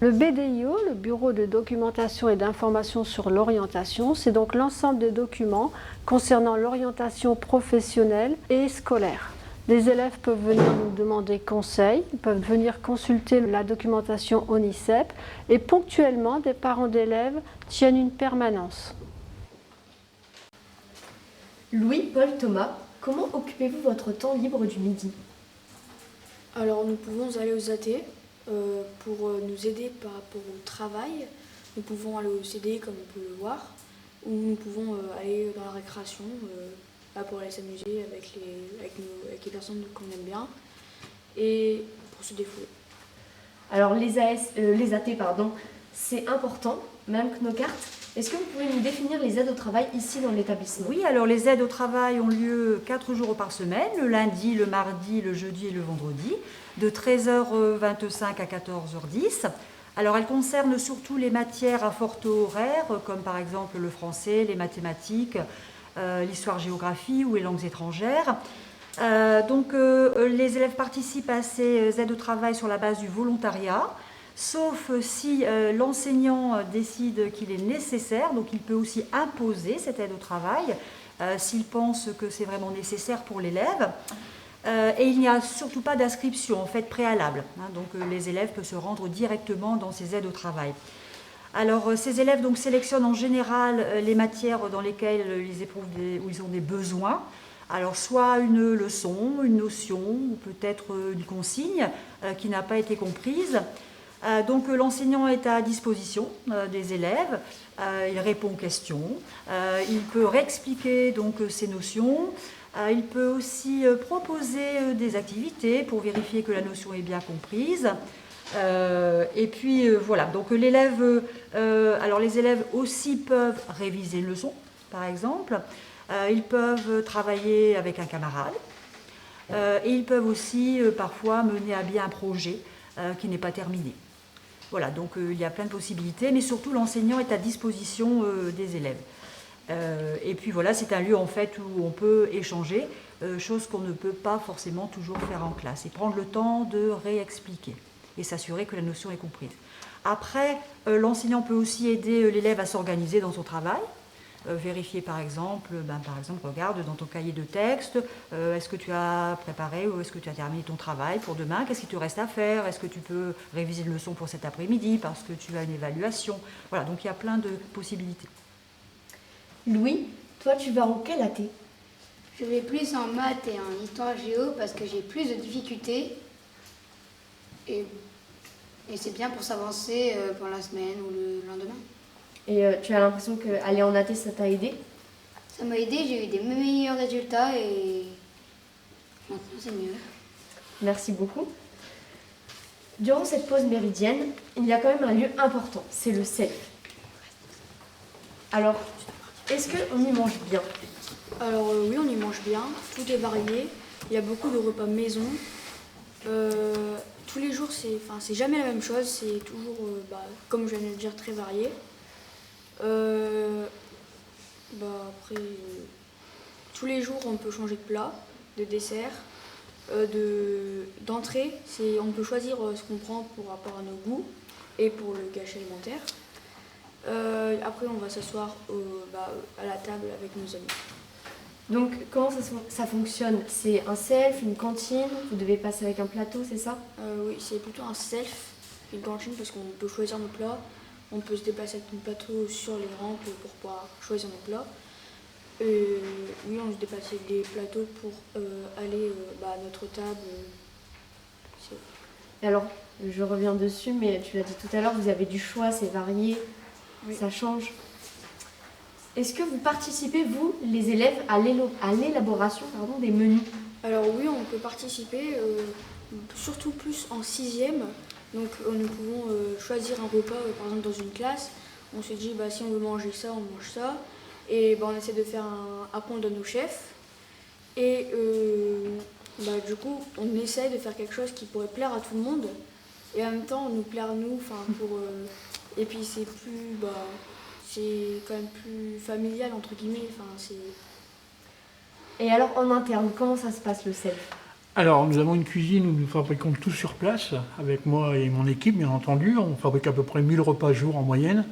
Le BDIO, le Bureau de documentation et d'information sur l'orientation, c'est donc l'ensemble des documents concernant l'orientation professionnelle et scolaire. Les élèves peuvent venir nous demander conseil, ils peuvent venir consulter la documentation ONICEP et ponctuellement, des parents d'élèves tiennent une permanence. Louis, Paul, Thomas, comment occupez-vous votre temps libre du midi? Alors nous pouvons aller aux AT pour nous aider par rapport au travail. Nous pouvons aller au CDI comme on peut le voir, ou nous pouvons aller dans la récréation pour aller s'amuser avec les personnes qu'on aime bien et pour se défouler. Alors les AT, c'est important, même que nos cartes. Est-ce que vous pouvez nous définir les aides au travail ici dans l'établissement? Oui, alors les aides au travail ont lieu 4 jours par semaine, le lundi, le mardi, le jeudi et le vendredi, de 13h25 à 14h10. Alors elles concernent surtout les matières à fort taux horaire, comme par exemple le français, les mathématiques, l'histoire-géographie ou les langues étrangères. Les élèves participent à ces aides au travail sur la base du volontariat, sauf si l'enseignant décide qu'il est nécessaire, donc il peut aussi imposer cette aide au travail s'il pense que c'est vraiment nécessaire pour l'élève. Et il n'y a surtout pas d'inscription en fait préalable, donc les élèves peuvent se rendre directement dans ces aides au travail. Alors ces élèves donc sélectionnent en général les matières dans lesquelles ils éprouvent où ils ont des besoins. Alors soit une leçon, une notion ou peut-être une consigne qui n'a pas été comprise. Donc l'enseignant est à disposition des élèves, il répond aux questions, il peut réexpliquer donc ces notions, il peut aussi proposer des activités pour vérifier que la notion est bien comprise. Et puis voilà, donc l'élève, alors les élèves aussi peuvent réviser une leçon, par exemple, ils peuvent travailler avec un camarade, et ils peuvent aussi parfois mener à bien un projet qui n'est pas terminé. Voilà, donc il y a plein de possibilités, mais surtout l'enseignant est à disposition des élèves. Et puis voilà, c'est un lieu en fait où on peut échanger, chose qu'on ne peut pas forcément toujours faire en classe, et prendre le temps de réexpliquer et s'assurer que la notion est comprise. Après, l'enseignant peut aussi aider l'élève à s'organiser dans son travail, vérifier par exemple, regarde dans ton cahier de texte, est-ce que tu as préparé ou est-ce que tu as terminé ton travail pour demain, qu'est-ce qu'il te reste à faire, est-ce que tu peux réviser une leçon pour cet après-midi parce que tu as une évaluation. Voilà, donc il y a plein de possibilités. Louis, toi tu vas en quel AT? Je vais plus en maths et en histoire-géo parce que j'ai plus de difficultés et c'est bien pour s'avancer pour la semaine ou le lendemain. Et tu as l'impression qu'aller en AT, ça t'a aidé? Ça m'a aidé, j'ai eu des meilleurs résultats et maintenant c'est mieux. Merci beaucoup. Durant cette pause méridienne, il y a quand même un lieu important, c'est le self. Alors, est-ce qu'on y mange bien? Alors oui, on y mange bien, tout est varié, il y a beaucoup de repas maison. Tous les jours, c'est jamais la même chose, c'est toujours, comme je viens de le dire, très varié. Après, tous les jours, on peut changer de plat, de dessert, d'entrée. On peut choisir ce qu'on prend pour rapport à nos goûts et pour le gâchis alimentaire. Après, on va s'asseoir à la table avec nos amis. Donc comment ça fonctionne? C'est un self, une cantine, vous devez passer avec un plateau, c'est ça? Oui, c'est plutôt un self, une cantine, parce qu'on peut choisir nos plats. On peut se déplacer avec un plateau sur les rampes pour pouvoir choisir nos plats. Oui, on se déplace avec des plateaux pour aller à notre table. Et alors, je reviens dessus, mais tu l'as dit tout à l'heure, vous avez du choix, c'est varié, ça change. Est-ce que vous participez, vous, les élèves, à l'élaboration des menus? Alors oui, on peut participer, surtout plus en 6e. Donc nous pouvons choisir un repas, par exemple dans une classe. On se dit, si on veut manger ça, on mange ça. Et on essaie de faire un compte de nos chefs. Et du coup, on essaie de faire quelque chose qui pourrait plaire à tout le monde. Et en même temps, nous plaire nous. Et puis c'est plus... c'est quand même plus familial, entre guillemets. Et alors, en interne, comment ça se passe, le self? Alors, nous avons une cuisine où nous fabriquons tout sur place, avec moi et mon équipe, bien entendu. On fabrique à peu près 1000 repas jour en moyenne,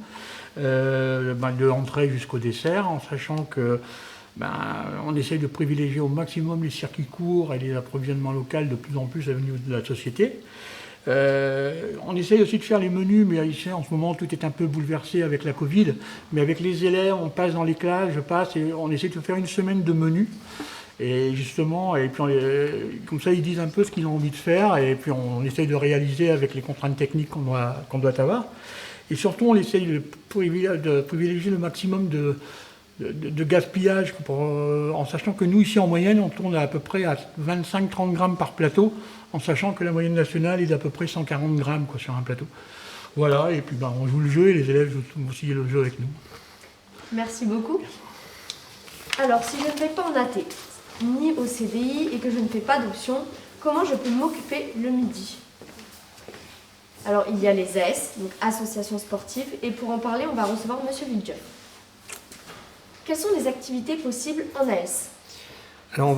de l'entrée jusqu'au dessert, en sachant que on essaye de privilégier au maximum les circuits courts et les approvisionnements locaux de plus en plus à niveau de la société. On essaye aussi de faire les menus, mais ici, en ce moment, tout est un peu bouleversé avec la Covid. Mais avec les élèves, on passe dans les classes, et on essaie de faire une semaine de menus. Et justement, comme ça, ils disent un peu ce qu'ils ont envie de faire, et puis on essaye de réaliser avec les contraintes techniques qu'on doit avoir. Et surtout, on essaye de privilégier le maximum de gaspillage, en sachant que nous, ici, en moyenne, on tourne à peu près à 25-30 grammes par plateau, en sachant que la moyenne nationale est d'à peu près 140 grammes sur un plateau. Voilà, et puis on joue le jeu, et les élèves jouent aussi le jeu avec nous. Merci beaucoup. Alors, si je ne vais pas en AT, ni au CDI, et que je ne fais pas d'option, comment je peux m'occuper le midi? Alors, il y a les AS, donc associations sportives, et pour en parler, on va recevoir Monsieur Vildjeuf. Quelles sont les activités possibles en AS? Alors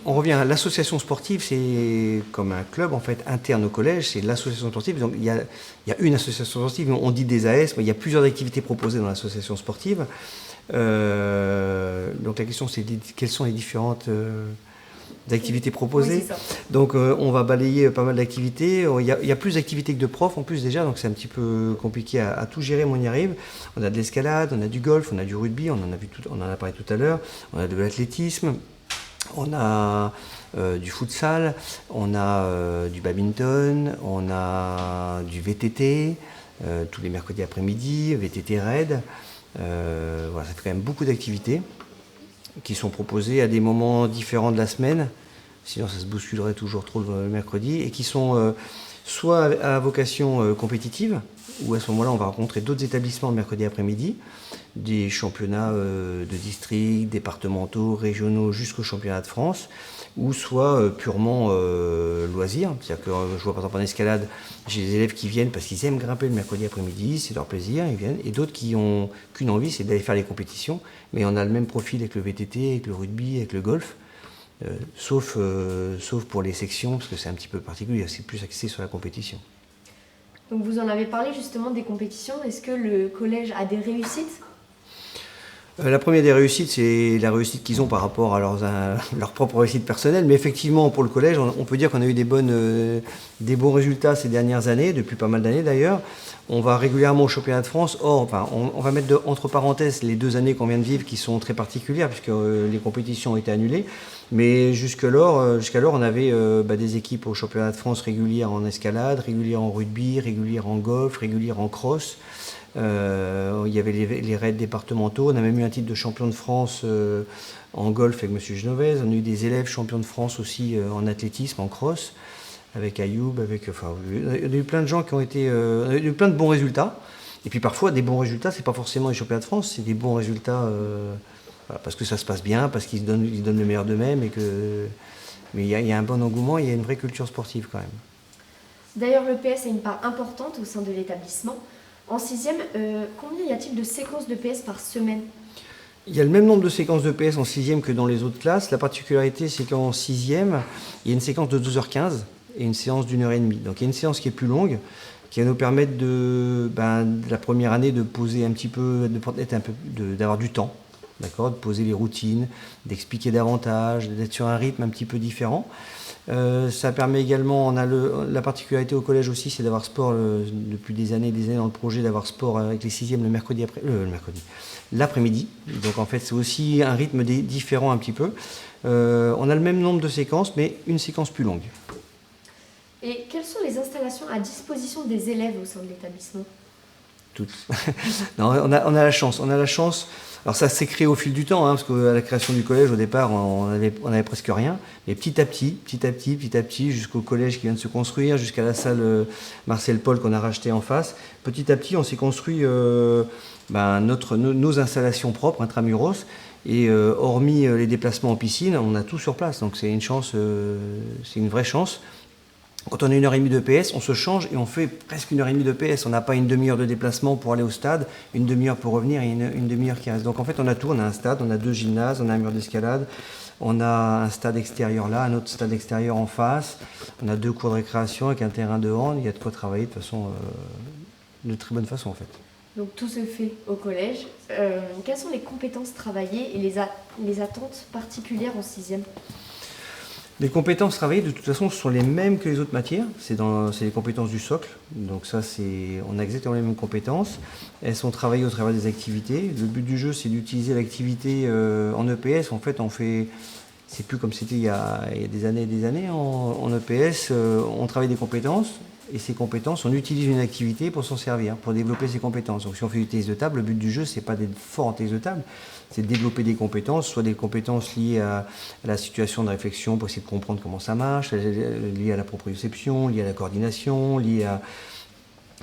on revient à l'association sportive, c'est comme un club en fait interne au collège, c'est l'association sportive. Donc il y a une association sportive, on dit des AS, mais il y a plusieurs activités proposées dans l'association sportive. Donc la question c'est quelles sont les différentes activités proposées. Oui, c'est ça. Donc on va balayer pas mal d'activités. Il y a plus d'activités que de profs en plus déjà, donc c'est un petit peu compliqué à tout gérer, mais on y arrive. On a de l'escalade, on a du golf, on a du rugby, on en a parlé tout à l'heure, on a de l'athlétisme. On a du futsal, on a du badminton, on a du VTT, tous les mercredis après-midi, VTT raid. Voilà, ça fait quand même beaucoup d'activités qui sont proposées à des moments différents de la semaine, sinon ça se bousculerait toujours trop le mercredi, et qui sont soit à vocation compétitive, où à ce moment-là on va rencontrer d'autres établissements le mercredi après-midi, des championnats de district, départementaux, régionaux, jusqu'au championnat de France, ou soit purement loisirs. C'est-à-dire que je vois par exemple en escalade, j'ai des élèves qui viennent parce qu'ils aiment grimper le mercredi après-midi, c'est leur plaisir, ils viennent, et d'autres qui ont qu'une envie, c'est d'aller faire les compétitions, mais on a le même profil avec le VTT, avec le rugby, avec le golf, sauf pour les sections, parce que c'est un petit peu particulier, c'est plus axé sur la compétition. Donc vous en avez parlé justement des compétitions, est-ce que le collège a des réussites? La première des réussites, c'est la réussite qu'ils ont par rapport à leur propre réussite personnelle. Mais effectivement, pour le collège, on peut dire qu'on a eu des bons résultats ces dernières années, depuis pas mal d'années d'ailleurs. On va régulièrement au championnat de France. Or, on va mettre entre parenthèses les 2 années qu'on vient de vivre qui sont très particulières puisque les compétitions ont été annulées. Mais jusqu'alors, on avait des équipes au championnat de France régulières en escalade, régulières en rugby, régulières en golf, régulières en cross. Il y avait les raids départementaux, on a même eu un titre de champion de France en golf avec M. Genovese, on a eu des élèves champions de France aussi en athlétisme, en cross, avec Ayoub, on a eu plein de gens qui ont été... on a eu plein de bons résultats, et puis parfois des bons résultats, c'est pas forcément les championnats de France, c'est des bons résultats parce que ça se passe bien, parce qu'ils donnent le meilleur d'eux-mêmes, mais il y a un bon engouement, il y a une vraie culture sportive quand même. D'ailleurs, le PS a une part importante au sein de l'établissement. En 6e, combien y a-t-il de séquences de PS par semaine? Il y a le même nombre de séquences de PS en 6e que dans les autres classes. La particularité, c'est qu'en 6e, il y a une séquence de 12h15 et une séance d'1h30. Donc il y a une séance qui est plus longue, qui va nous permettre de la première année de poser un petit peu, d'avoir du temps d'accord, de poser les routines, d'expliquer davantage, d'être sur un rythme un petit peu différent. Ça permet également, on a la particularité au collège aussi, c'est d'avoir sport depuis des années dans le projet, d'avoir sport avec les 6e l'après-midi. Donc en fait c'est aussi un rythme différent un petit peu. On a le même nombre de séquences, mais une séquence plus longue. Et quelles sont les installations à disposition des élèves au sein de l'établissement? Toutes. Non, on a la chance. Alors ça s'est créé au fil du temps, parce qu'à la création du collège, au départ, on avait presque rien. Mais petit à petit, jusqu'au collège qui vient de se construire, jusqu'à la salle Marcel Paul qu'on a rachetée en face, petit à petit, on s'est construit nos installations propres, intramuros. Et hormis les déplacements en piscine, on a tout sur place. Donc c'est une chance, c'est une vraie chance. Quand on a 1h30 de PS, on se change et on fait presque 1h30 de PS. On n'a pas une demi-heure de déplacement pour aller au stade, une demi-heure pour revenir et une demi-heure qui reste. Donc en fait, on a tout. On a un stade, on a 2 gymnases, on a un mur d'escalade, on a un stade extérieur là, un autre stade extérieur en face. On a 2 cours de récréation avec un terrain de hand. Il y a de quoi travailler de très bonne façon en fait. Donc tout se fait au collège. Quelles sont les compétences travaillées et les attentes particulières en 6e? Les compétences travaillées, de toute façon, sont les mêmes que les autres matières. C'est les compétences du socle. Donc ça, on a exactement les mêmes compétences. Elles sont travaillées au travers des activités. Le but du jeu, c'est d'utiliser l'activité en EPS. En fait, c'est plus comme c'était il y a des années et des années. En EPS, on travaille des compétences. Et ces compétences, on utilise une activité pour s'en servir, pour développer ses compétences. Donc si on fait du tennis de table, le but du jeu, c'est pas d'être fort en tennis de table, c'est de développer des compétences, soit des compétences liées à la situation de réflexion pour essayer de comprendre comment ça marche, liées à la proprioception, liées à la coordination, liées à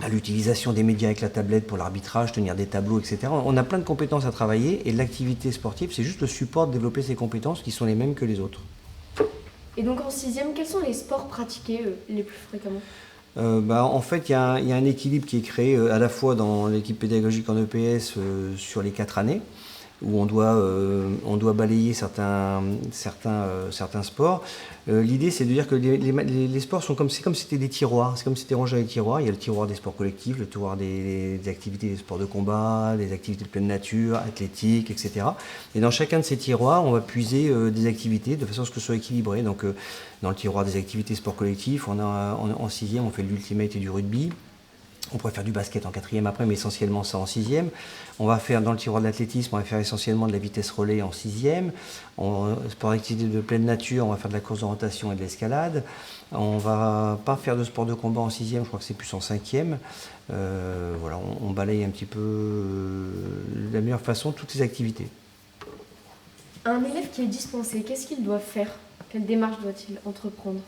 l'utilisation des médias avec la tablette pour l'arbitrage, tenir des tableaux, etc. On a plein de compétences à travailler et l'activité sportive, c'est juste le support de développer ces compétences qui sont les mêmes que les autres. Et donc en 6e, quels sont les sports pratiqués les plus fréquemment? En fait, il y a un équilibre qui est créé à la fois dans l'équipe pédagogique en EPS sur les 4 années, où on doit balayer certains sports. L'idée, c'est de dire que les sports c'est comme si c'était des tiroirs, c'est comme si c'était rangé dans les tiroirs. Il y a le tiroir des sports collectifs, le tiroir des activités des sports de combat, des activités de pleine nature, athlétique, etc. Et dans chacun de ces tiroirs, on va puiser des activités de façon à ce que ce soit équilibré. Donc, dans le tiroir des activités sport collectifs, en 6e, on fait de l'ultimate et du rugby. On pourrait faire du basket en 4e après, mais essentiellement ça en 6e. On va faire dans le tiroir de l'athlétisme, on va faire essentiellement de la vitesse relais en 6e. En sport d'activité de pleine nature, on va faire de la course d'orientation et de l'escalade. On va pas faire de sport de combat en 6e, je crois que c'est plus en 5e. Voilà, on balaye un petit peu de la meilleure façon toutes ces activités. Un élève qui est dispensé, qu'est-ce qu'il doit faire? Quelle démarche doit-il entreprendre?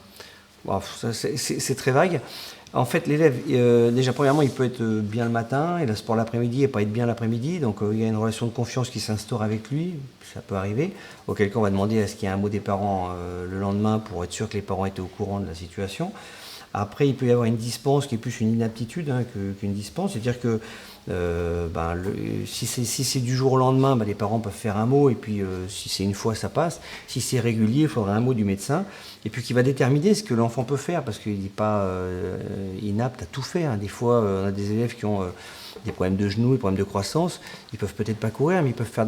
C'est très vague. En fait, l'élève, déjà premièrement, il peut être bien le matin et le sport l'après-midi et pas être bien l'après-midi. Donc il y a une relation de confiance qui s'instaure avec lui, ça peut arriver. Auquel cas, on va demander à ce qu'il y ait un mot des parents le lendemain pour être sûr que les parents étaient au courant de la situation. Après, il peut y avoir une dispense qui est plus une inaptitude qu'une dispense. C'est-à-dire que si c'est du jour au lendemain, les parents peuvent faire un mot et puis si c'est une fois, ça passe. Si c'est régulier, il faudra un mot du médecin et puis qui va déterminer ce que l'enfant peut faire parce qu'il n'est pas inapte à tout faire. Des fois, on a des élèves qui ont des problèmes de genoux, des problèmes de croissance. Ils peuvent peut-être pas courir, mais ils peuvent faire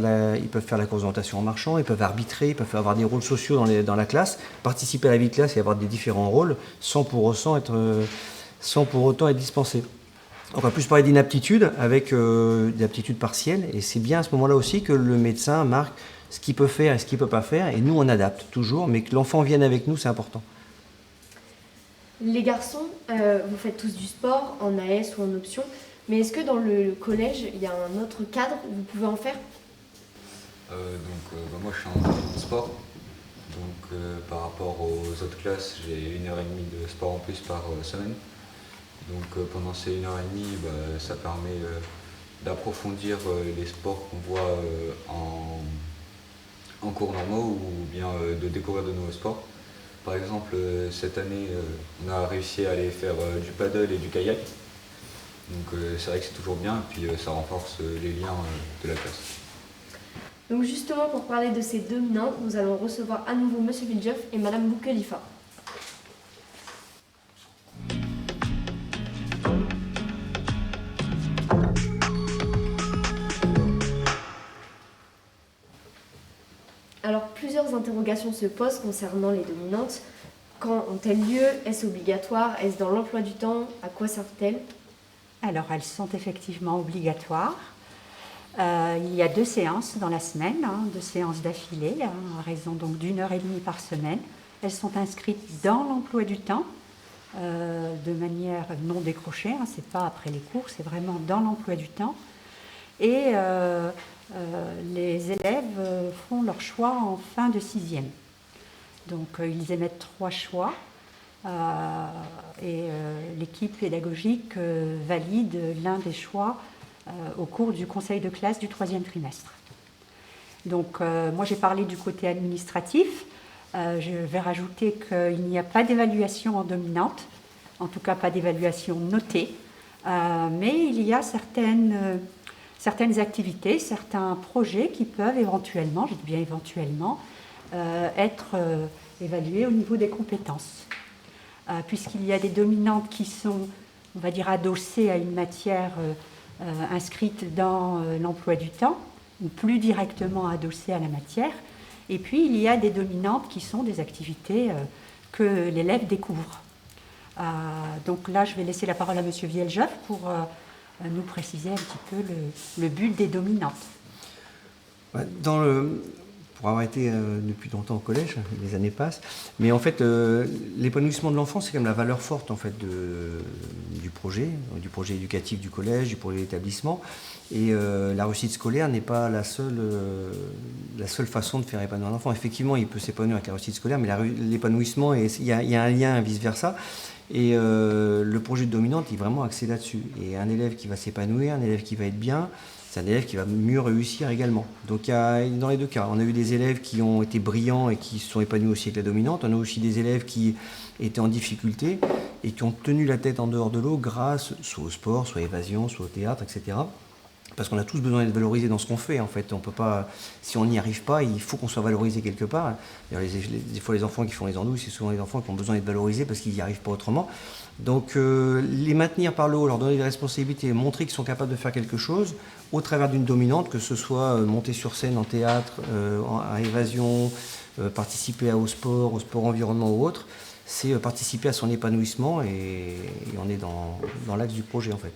la course d'orientation en marchant, ils peuvent arbitrer, ils peuvent avoir des rôles sociaux dans la classe, participer à la vie de classe et avoir des différents rôles sans pour autant être dispensés. On va plus parler d'inaptitude avec des aptitudes partielles et c'est bien à ce moment-là aussi que le médecin marque ce qu'il peut faire et ce qu'il ne peut pas faire et nous on adapte toujours, mais que l'enfant vienne avec nous, c'est important. Les garçons, vous faites tous du sport en AS ou en option, mais est-ce que dans le collège, il y a un autre cadre où vous pouvez en faire? Moi je suis en sport, donc par rapport aux autres classes, j'ai 1h30 de sport en plus par semaine. Donc pendant ces 1h30, ça permet d'approfondir les sports qu'on voit en cours normaux ou bien de découvrir de nouveaux sports. Par exemple, cette année, on a réussi à aller faire du paddle et du kayak. Donc c'est vrai que c'est toujours bien et puis ça renforce les liens de la classe. Donc justement, pour parler de ces dominantes, nous allons recevoir à nouveau Monsieur Vildjof et Madame Boukhelifa. Alors, plusieurs interrogations se posent concernant les dominantes. Quand ont-elles lieu? Est-ce obligatoire? Est-ce dans l'emploi du temps? À quoi servent-elles? Alors, elles sont effectivement obligatoires. Il y a 2 séances dans la semaine, 2 séances d'affilée, à raison donc d'1h30 par semaine. Elles sont inscrites dans l'emploi du temps, de manière non décrochée, c'est pas après les cours, c'est vraiment dans l'emploi du temps. Et les élèves font leur choix en fin de 6e. Donc ils émettent 3 choix et l'équipe pédagogique valide l'un des choix au cours du conseil de classe du 3e trimestre. Donc moi j'ai parlé du côté administratif. Je vais rajouter qu'il n'y a pas d'évaluation en dominante, en tout cas pas d'évaluation notée, mais il y a certaines activités, certains projets qui peuvent éventuellement, je dis bien éventuellement, être évalués au niveau des compétences. Puisqu'il y a des dominantes qui sont, on va dire, adossées à une matière inscrite dans l'emploi du temps, ou plus directement adossées à la matière. Et puis, il y a des dominantes qui sont des activités que l'élève découvre. Donc là, je vais laisser la parole à M. Vieljeuf pour nous préciser un petit peu le but des dominantes. Pour avoir été depuis longtemps au collège, les années passent, mais en fait, l'épanouissement de l'enfant, c'est quand même la valeur forte en fait, du projet éducatif du collège, du projet d'établissement. Et la réussite scolaire n'est pas la seule façon de faire épanouir un enfant. Effectivement, il peut s'épanouir avec la réussite scolaire, mais l'épanouissement, il y a un lien vice-versa. Et le projet de dominante est vraiment axé là-dessus. Et un élève qui va s'épanouir, un élève qui va être bien, c'est un élève qui va mieux réussir également. Donc il y a, dans les 2 cas, on a eu des élèves qui ont été brillants et qui se sont épanouis aussi avec la dominante. On a aussi des élèves qui étaient en difficulté et qui ont tenu la tête en dehors de l'eau grâce soit au sport, soit à l'évasion, soit au théâtre, etc. Parce qu'on a tous besoin d'être valorisés dans ce qu'on fait, en fait. On peut pas, si on n'y arrive pas, il faut qu'on soit valorisé quelque part. Des fois, les enfants qui font les andouilles, c'est souvent les enfants qui ont besoin d'être valorisés parce qu'ils n'y arrivent pas autrement. Donc, les maintenir par le haut, leur donner des responsabilités, montrer qu'ils sont capables de faire quelque chose au travers d'une dominante, que ce soit monter sur scène en théâtre, à évasion, participer au sport environnement ou autre, c'est participer à son épanouissement et on est dans l'axe du projet, en fait.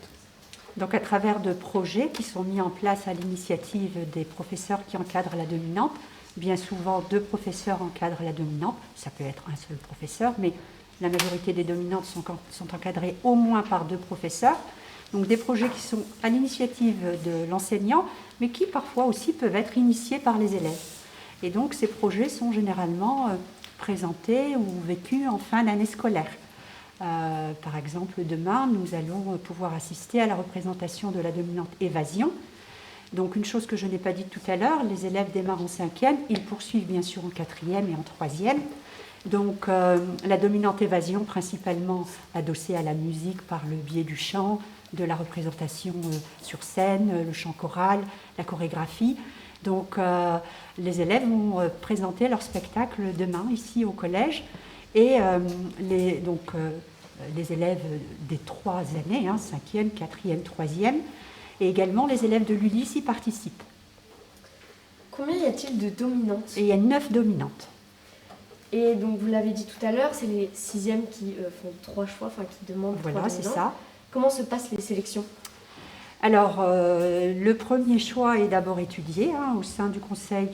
Donc à travers de projets qui sont mis en place à l'initiative des professeurs qui encadrent la dominante, bien souvent 2 professeurs encadrent la dominante, ça peut être un seul professeur, mais la majorité des dominantes sont encadrées au moins par 2 professeurs. Donc des projets qui sont à l'initiative de l'enseignant, mais qui parfois aussi peuvent être initiés par les élèves. Et donc ces projets sont généralement présentés ou vécus en fin d'année scolaire. Par exemple, demain, nous allons pouvoir assister à la représentation de la dominante évasion. Donc, une chose que je n'ai pas dit tout à l'heure, les élèves démarrent en 5e, ils poursuivent bien sûr en 4e et en 3e. Donc, la dominante évasion, principalement adossée à la musique par le biais du chant, de la représentation sur scène, le chant choral, la chorégraphie. Donc, les élèves vont présenter leur spectacle demain, ici au collège. Et les élèves des 3 années, 5e, 4e, 3e, et également les élèves de l'ULIS y participent. Combien y a-t-il de dominantes? Et il y a 9 dominantes. Et donc vous l'avez dit tout à l'heure, c'est les 6e qui font 3 choix, enfin qui demandent 3 dominantes. Voilà, c'est ça. Comment se passent les sélections? Alors, le premier choix est d'abord étudié au sein du conseil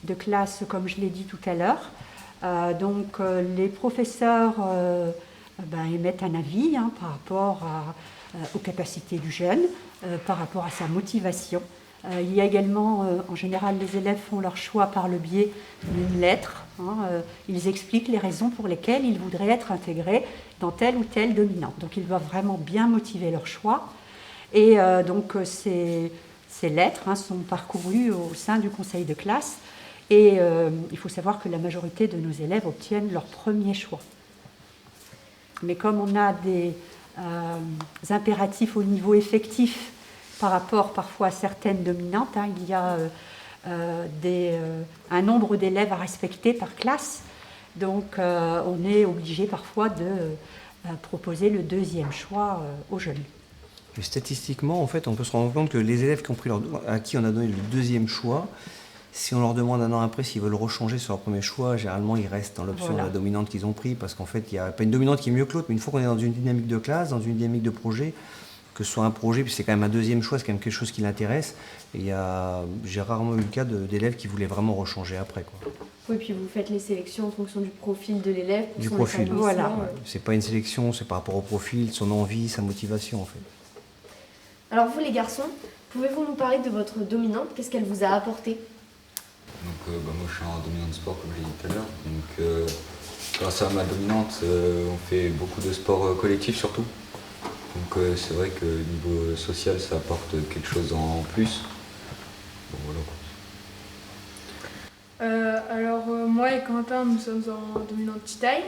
de classe, comme je l'ai dit tout à l'heure. Donc les professeurs émettent un avis par rapport aux capacités du jeune, par rapport à sa motivation. Il y a également, en général, les élèves font leur choix par le biais d'une lettre. Ils expliquent les raisons pour lesquelles ils voudraient être intégrés dans telle ou telle dominante. Donc ils doivent vraiment bien motiver leur choix. Et donc ces lettres sont parcourues au sein du conseil de classe. Et il faut savoir que la majorité de nos élèves obtiennent leur premier choix. Mais comme on a des impératifs au niveau effectif par rapport parfois à certaines dominantes, il y a un nombre d'élèves à respecter par classe, donc on est obligé parfois de proposer le 2e choix aux jeunes. Et statistiquement, en fait, on peut se rendre compte que les élèves à qui on a donné le 2e choix, Si on leur demande un an après s'ils veulent rechanger sur leur premier choix, généralement ils restent dans l'option de la dominante qu'ils ont pris, parce qu'en fait il n'y a pas une dominante qui est mieux que l'autre, mais une fois qu'on est dans une dynamique de classe, dans une dynamique de projet, que ce soit un projet, puis c'est quand même un deuxième choix, c'est quand même quelque chose qui l'intéresse, et j'ai rarement eu le cas d'élèves qui voulaient vraiment rechanger après, quoi. Oui, puis vous faites les sélections en fonction du profil de l'élève. Du profil, voilà. C'est pas une sélection, c'est par rapport au profil, son envie, sa motivation en fait. Alors vous les garçons, pouvez-vous nous parler de votre dominante? Qu'est-ce qu'elle vous a apporté? Donc moi je suis en dominante sport comme je l'ai dit tout à l'heure. Donc grâce à ma dominante, on fait beaucoup de sport collectif surtout. Donc c'est vrai que niveau social ça apporte quelque chose en plus. Bon, voilà. Moi et Quentin, nous sommes en dominante petite taille.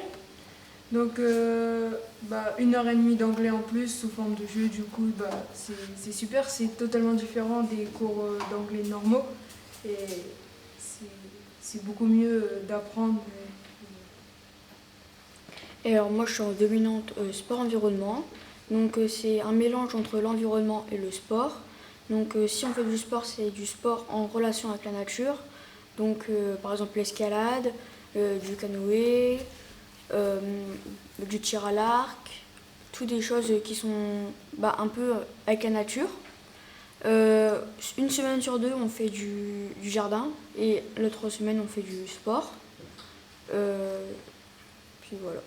Donc 1h30 d'anglais en plus sous forme de jeu, du coup c'est super, c'est totalement différent des cours d'anglais normaux et c'est beaucoup mieux d'apprendre. Et alors moi je suis en dominante sport-environnement, donc c'est un mélange entre l'environnement et le sport. Donc si on fait du sport, c'est du sport en relation avec la nature, donc par exemple l'escalade, du canoë, du tir à l'arc, toutes des choses qui sont un peu avec la nature. Une semaine sur deux on fait du jardin et l'autre semaine on fait du sport. Puis voilà.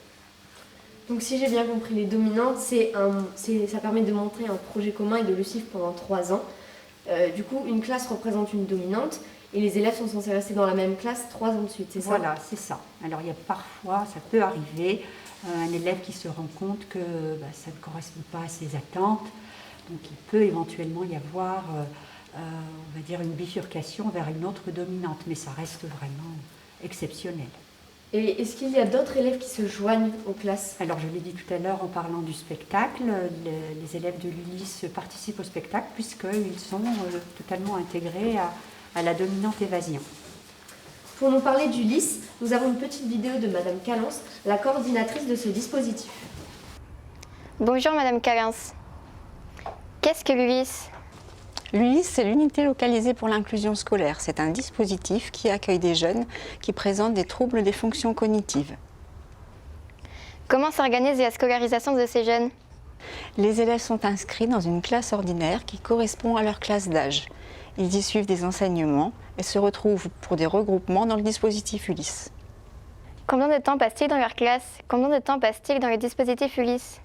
Donc si j'ai bien compris, les dominantes, ça permet de montrer un projet commun et de le suivre pendant 3 ans. Du coup, une classe représente une dominante et les élèves sont censés rester dans la même classe 3 ans de suite, c'est ça? Voilà, c'est ça. Alors il y a parfois, ça peut arriver, un élève qui se rend compte que ça ne correspond pas à ses attentes. Donc il peut éventuellement y avoir, on va dire, une bifurcation vers une autre dominante, mais ça reste vraiment exceptionnel. Et est-ce qu'il y a d'autres élèves qui se joignent aux classes? Alors je l'ai dit tout à l'heure en parlant du spectacle, les élèves de l'ULIS participent au spectacle puisqu'ils sont totalement intégrés à la dominante évasion. Pour nous parler du LIS, nous avons une petite vidéo de Madame Calens, la coordinatrice de ce dispositif. Bonjour Madame Calens. Qu'est-ce que l'ULIS? L'ULIS, c'est l'unité localisée pour l'inclusion scolaire. C'est un dispositif qui accueille des jeunes qui présentent des troubles des fonctions cognitives. Comment s'organise la scolarisation de ces jeunes? Les élèves sont inscrits dans une classe ordinaire qui correspond à leur classe d'âge. Ils y suivent des enseignements et se retrouvent pour des regroupements dans le dispositif ULIS. Combien de temps passe-t-il dans leur classe? Combien de temps passe-t-il dans le dispositif ULIS?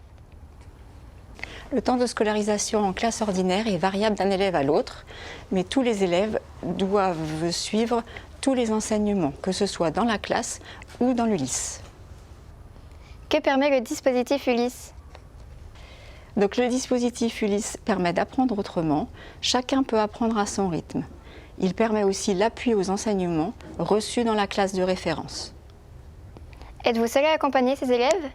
Le temps de scolarisation en classe ordinaire est variable d'un élève à l'autre, mais tous les élèves doivent suivre tous les enseignements, que ce soit dans la classe ou dans l'ULIS. Que permet le dispositif ULIS? Donc le dispositif ULIS permet d'apprendre autrement. Chacun peut apprendre à son rythme. Il permet aussi l'appui aux enseignements reçus dans la classe de référence. Êtes-vous seule à accompagner ces élèves?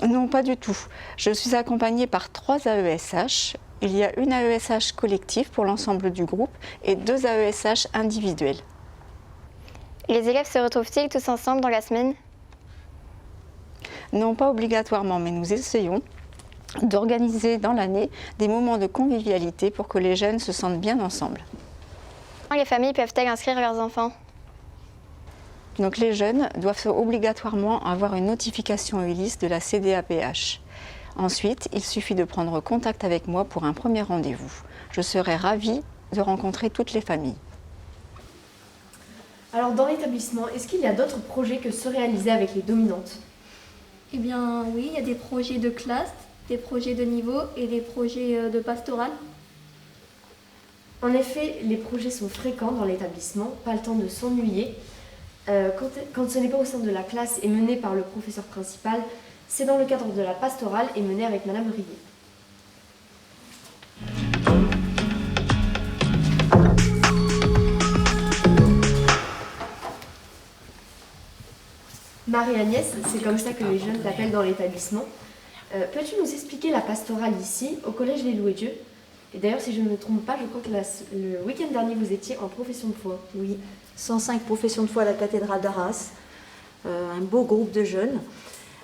Non, pas du tout. Je suis accompagnée par 3 AESH. Il y a une AESH collective pour l'ensemble du groupe et 2 AESH individuels. Les élèves se retrouvent-ils tous ensemble dans la semaine? Non, pas obligatoirement, mais nous essayons d'organiser dans l'année des moments de convivialité pour que les jeunes se sentent bien ensemble. Les familles peuvent-elles inscrire leurs enfants? Donc les jeunes doivent obligatoirement avoir une notification ULIS de la CDAPH. Ensuite, il suffit de prendre contact avec moi pour un premier rendez-vous. Je serai ravie de rencontrer toutes les familles. Alors dans l'établissement, est-ce qu'il y a d'autres projets que ceux réalisés avec les dominantes? Eh bien oui, il y a des projets de classe, des projets de niveau et des projets de pastoral. En effet, les projets sont fréquents dans l'établissement, pas le temps de s'ennuyer. Quand ce n'est pas au sein de la classe et mené par le professeur principal, c'est dans le cadre de la pastorale et mené avec Madame Rier. Marie-Agnès, c'est comme ça que les jeunes t'appellent dans l'établissement. Peux-tu nous expliquer la pastorale ici, au collège Les Loués-Dieu? Et d'ailleurs, si je ne me trompe pas, je crois que le week-end dernier, vous étiez en profession de foi. Oui, 105 professions de foi à la cathédrale d'Arras, un beau groupe de jeunes.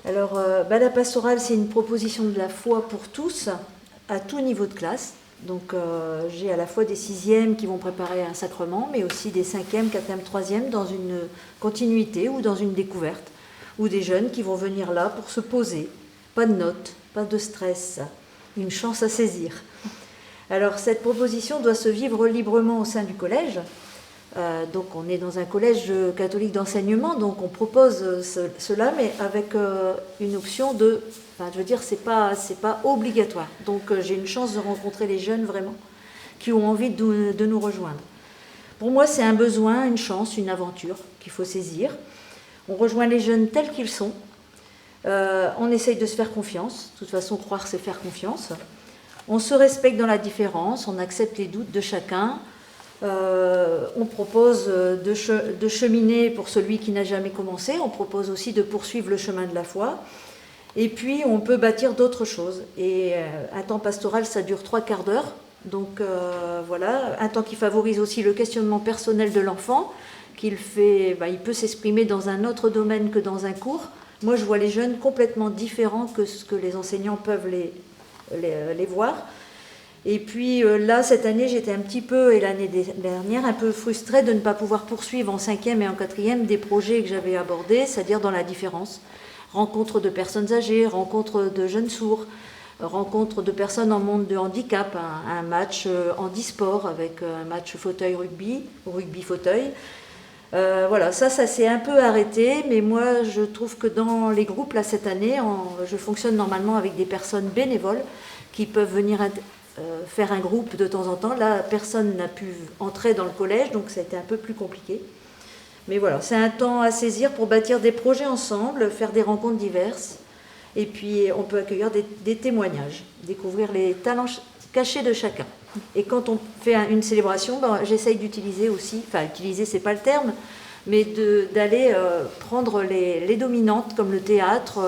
Alors, la pastorale, c'est une proposition de la foi pour tous, à tout niveau de classe. Donc j'ai à la fois des 6e qui vont préparer un sacrement, mais aussi des 5e, 4e, 3e dans une continuité ou dans une découverte, ou des jeunes qui vont venir là pour se poser. Pas de notes, pas de stress, une chance à saisir. Alors cette proposition doit se vivre librement au sein du collège. Donc on est dans un collège catholique d'enseignement, donc on propose cela, mais avec une option de... Enfin, je veux dire, c'est pas obligatoire. Donc j'ai une chance de rencontrer les jeunes vraiment qui ont envie de nous rejoindre. Pour moi, c'est un besoin, une chance, une aventure qu'il faut saisir. On rejoint les jeunes tels qu'ils sont. On essaye de se faire confiance. De toute façon, croire, c'est faire confiance. On se respecte dans la différence, on accepte les doutes de chacun. On propose de cheminer pour celui qui n'a jamais commencé. On propose aussi de poursuivre le chemin de la foi. Et puis, on peut bâtir d'autres choses. Et un temps pastoral, ça dure 3/4 d'heure. Donc, voilà, un temps qui favorise aussi le questionnement personnel de l'enfant, il peut s'exprimer dans un autre domaine que dans un cours. Moi, je vois les jeunes complètement différents que ce que les enseignants peuvent les voir. Et puis là, cette année, j'étais un petit peu, et l'année dernière, un peu frustrée de ne pas pouvoir poursuivre en 5e et en 4e des projets que j'avais abordés, c'est-à-dire dans la différence. Rencontre de personnes âgées, rencontre de jeunes sourds, rencontre de personnes en monde de handicap, un match handisport avec un match fauteuil-rugby, rugby-fauteuil. Voilà, ça s'est un peu arrêté, mais moi, je trouve que dans les groupes, là, cette année, je fonctionne normalement avec des personnes bénévoles qui peuvent venir faire un groupe de temps en temps. Là, personne n'a pu entrer dans le collège, donc ça a été un peu plus compliqué. Mais voilà, c'est un temps à saisir pour bâtir des projets ensemble, faire des rencontres diverses. Et puis, on peut accueillir des témoignages, découvrir les talents cachés de chacun. Et quand on fait une célébration, j'essaye d'utiliser aussi, enfin, utiliser, c'est pas le terme, mais d'aller prendre les dominantes, comme le théâtre,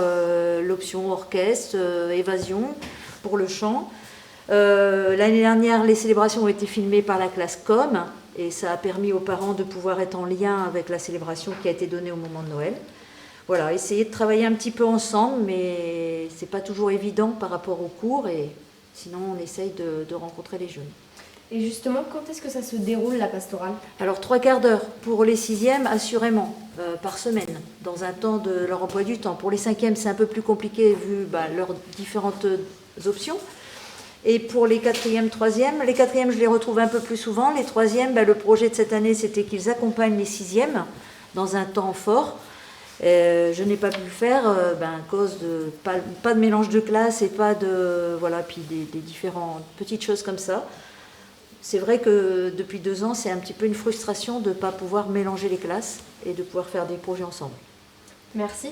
l'option orchestre, évasion, pour le chant. L'année dernière, les célébrations ont été filmées par la classe Com, et ça a permis aux parents de pouvoir être en lien avec la célébration qui a été donnée au moment de Noël. Voilà, essayer de travailler un petit peu ensemble, mais c'est pas toujours évident par rapport aux cours, et sinon on essaye de rencontrer les jeunes. Et justement, quand est-ce que ça se déroule, la pastorale? Alors 3/4 d'heure pour les 6e, assurément, par semaine, dans un temps de leur emploi du temps. Pour les 5e, c'est un peu plus compliqué vu leurs différentes options. Et pour les 4e, 3e, les 4e, je les retrouve un peu plus souvent. Les 3e, le projet de cette année, c'était qu'ils accompagnent les 6e dans un temps fort. Je n'ai pas pu le faire à cause de pas de mélange de classe et pas de... Voilà, puis des différentes petites choses comme ça. C'est vrai que depuis 2 ans, c'est un petit peu une frustration de ne pas pouvoir mélanger les classes et de pouvoir faire des projets ensemble. Merci.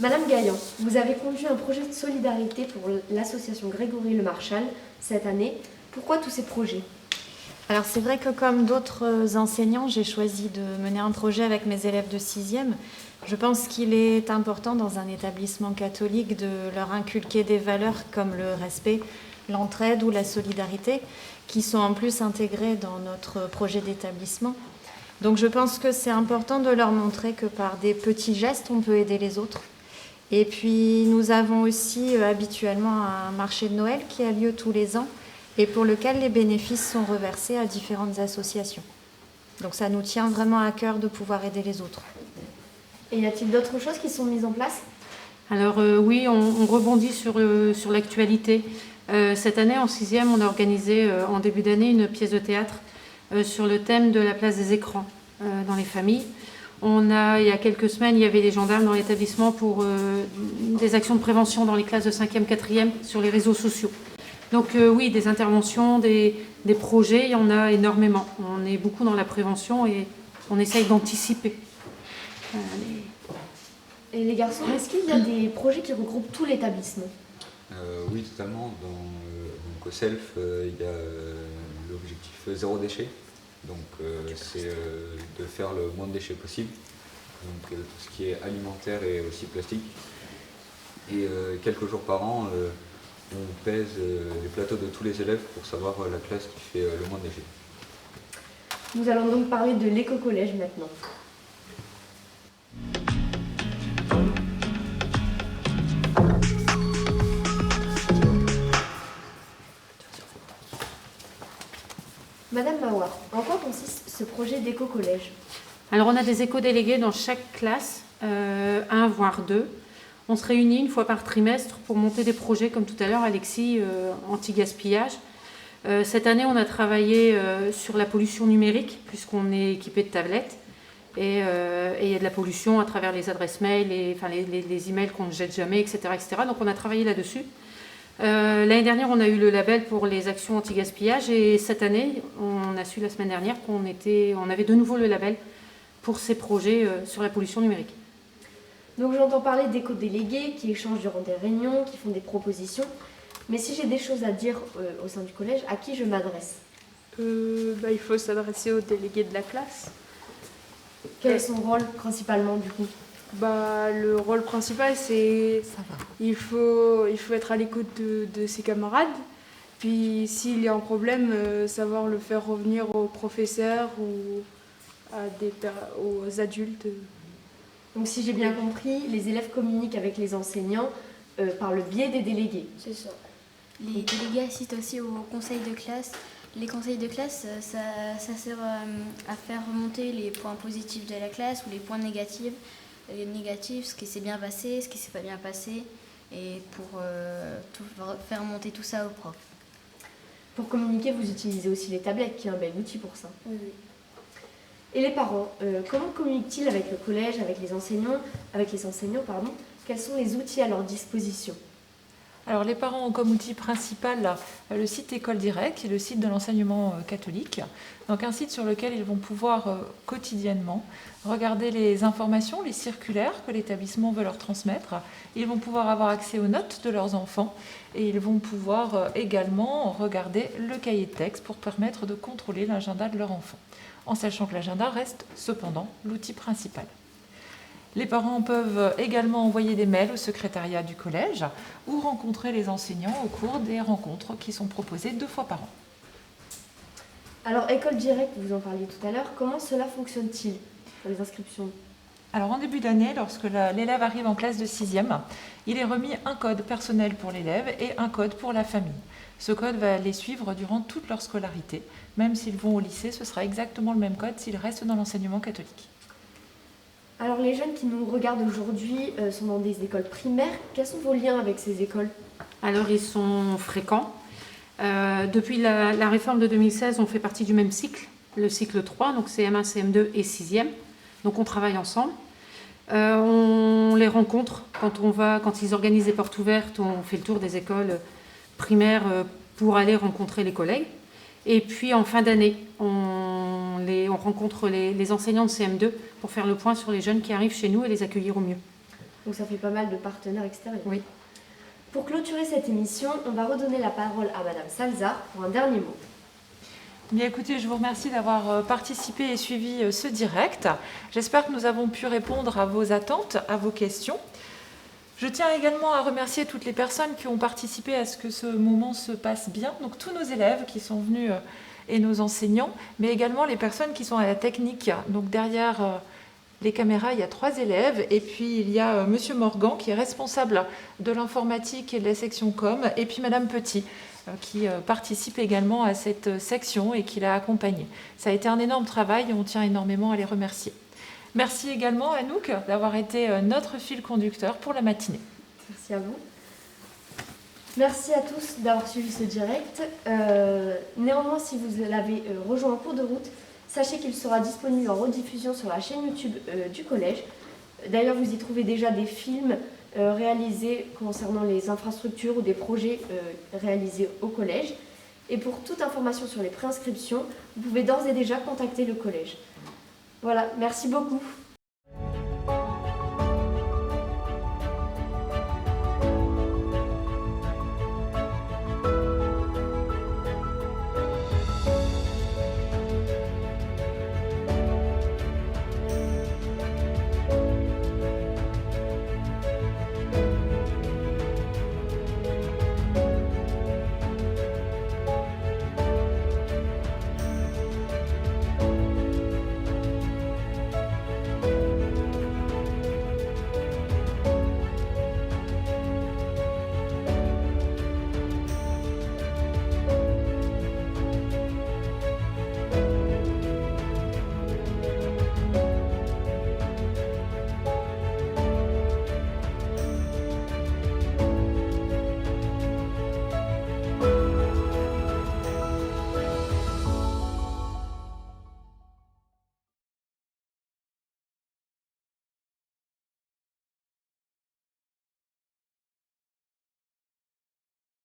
Madame Gaillan, vous avez conduit un projet de solidarité pour l'association Grégory Le Marchal cette année. Pourquoi tous ces projets? Alors c'est vrai que comme d'autres enseignants, j'ai choisi de mener un projet avec mes élèves de 6e. Je pense qu'il est important dans un établissement catholique de leur inculquer des valeurs comme le respect, l'entraide ou la solidarité, qui sont en plus intégrées dans notre projet d'établissement. Donc je pense que c'est important de leur montrer que par des petits gestes, on peut aider les autres. Et puis nous avons aussi habituellement un marché de Noël qui a lieu tous les ans et pour lequel les bénéfices sont reversés à différentes associations. Donc ça nous tient vraiment à cœur de pouvoir aider les autres. Et y a-t-il d'autres choses qui sont mises en place? Alors oui, on rebondit sur l'actualité. Cette année, en 6e, on a organisé en début d'année une pièce de théâtre sur le thème de la place des écrans dans les familles. Il y a quelques semaines, il y avait des gendarmes dans l'établissement pour des actions de prévention dans les classes de 5e, 4e sur les réseaux sociaux. Donc oui, des interventions, des projets, il y en a énormément. On est beaucoup dans la prévention et on essaye d'anticiper. Et les garçons, est-ce qu'il y a des projets qui regroupent tout l'établissement? Oui, totalement. Donc au SELF, il y a l'objectif 0 déchet. Donc c'est de faire le moins de déchets possible. Donc tout ce qui est alimentaire et aussi plastique. Et quelques jours par an, on pèse les plateaux de tous les élèves pour savoir la classe qui fait le moins de déchets. Nous allons donc parler de l'éco-collège maintenant. Madame Mawar, en quoi consiste ce projet d'éco-collège? Alors on a des éco-délégués dans chaque classe, 1 voire 2. On se réunit une fois par trimestre pour monter des projets, comme tout à l'heure Alexis, anti-gaspillage. Cette année, on a travaillé sur la pollution numérique, puisqu'on est équipé de tablettes. Et il y a de la pollution à travers les adresses mail, les emails qu'on ne jette jamais, etc., etc. Donc on a travaillé là-dessus. L'année dernière, on a eu le label pour les actions anti-gaspillage. Et cette année, on a su la semaine dernière qu'on avait de nouveau le label pour ces projets sur la pollution numérique. Donc j'entends parler d'éco-délégués qui échangent durant des réunions, qui font des propositions. Mais si j'ai des choses à dire au sein du collège, à qui je m'adresse? Il faut s'adresser aux délégués de la classe. Quel est son rôle principalement du coup? Le rôle principal, c'est il faut être à l'écoute de ses camarades. Puis s'il y a un problème, savoir le faire revenir aux professeurs ou aux adultes. Donc si j'ai bien compris, les élèves communiquent avec les enseignants par le biais des délégués. C'est ça. Les délégués assistent aussi aux conseils de classe. Les conseils de classe, ça sert à faire remonter les points positifs de la classe ou les points négatifs. Les négatifs, ce qui s'est bien passé, ce qui s'est pas bien passé, et pour faire remonter tout ça aux profs. Pour communiquer, vous utilisez aussi les tablettes, qui est un bel outil pour ça. Oui. Et les parents, comment communiquent-ils avec le collège, avec les enseignants, Quels sont les outils à leur disposition? Alors les parents ont comme outil principal le site École Direct, qui est le site de l'enseignement catholique. Donc un site sur lequel ils vont pouvoir quotidiennement regarder les informations, les circulaires que l'établissement veut leur transmettre. Ils vont pouvoir avoir accès aux notes de leurs enfants et ils vont pouvoir également regarder le cahier de texte pour permettre de contrôler l'agenda de leur enfant, en sachant que l'agenda reste cependant l'outil principal. Les parents peuvent également envoyer des mails au secrétariat du collège ou rencontrer les enseignants au cours des rencontres qui sont proposées 2 fois par an. Alors, École Direct, vous en parliez tout à l'heure, comment cela fonctionne-t-il pour les inscriptions? Alors, en début d'année, lorsque l'élève arrive en classe de 6e, il est remis un code personnel pour l'élève et un code pour la famille. Ce code va les suivre durant toute leur scolarité. Même s'ils vont au lycée, ce sera exactement le même code s'ils restent dans l'enseignement catholique. Alors, les jeunes qui nous regardent aujourd'hui sont dans des écoles primaires. Quels sont vos liens avec ces écoles? Alors, ils sont fréquents. Depuis la réforme de 2016, on fait partie du même cycle, le cycle 3, donc CM1, CM2 et 6e. Donc, on travaille ensemble. On les rencontre quand ils organisent des portes ouvertes, on fait le tour des écoles primaires pour aller rencontrer les collègues. Et puis, en fin d'année, on rencontre les enseignants de CM2 pour faire le point sur les jeunes qui arrivent chez nous et les accueillir au mieux. Donc ça fait pas mal de partenaires extérieurs. Oui. Pour clôturer cette émission, on va redonner la parole à Madame Salzar pour un dernier mot. Bien écoutez, je vous remercie d'avoir participé et suivi ce direct. J'espère que nous avons pu répondre à vos attentes, à vos questions. Je tiens également à remercier toutes les personnes qui ont participé à ce que ce moment se passe bien. Donc tous nos élèves qui sont venus et nos enseignants, mais également les personnes qui sont à la technique. Donc derrière les caméras, il y a 3 élèves et puis il y a Monsieur Morgan qui est responsable de l'informatique et de la section com et puis Madame Petit qui participe également à cette section et qui l'a accompagnée. Ça a été un énorme travail et on tient énormément à les remercier. Merci également à Anouk d'avoir été notre fil conducteur pour la matinée. Merci à vous. Merci à tous d'avoir suivi ce direct. Néanmoins, si vous l'avez rejoint en cours de route, sachez qu'il sera disponible en rediffusion sur la chaîne YouTube du collège. D'ailleurs, vous y trouvez déjà des films réalisés concernant les infrastructures ou des projets réalisés au collège. Et pour toute information sur les préinscriptions, vous pouvez d'ores et déjà contacter le collège. Voilà, merci beaucoup.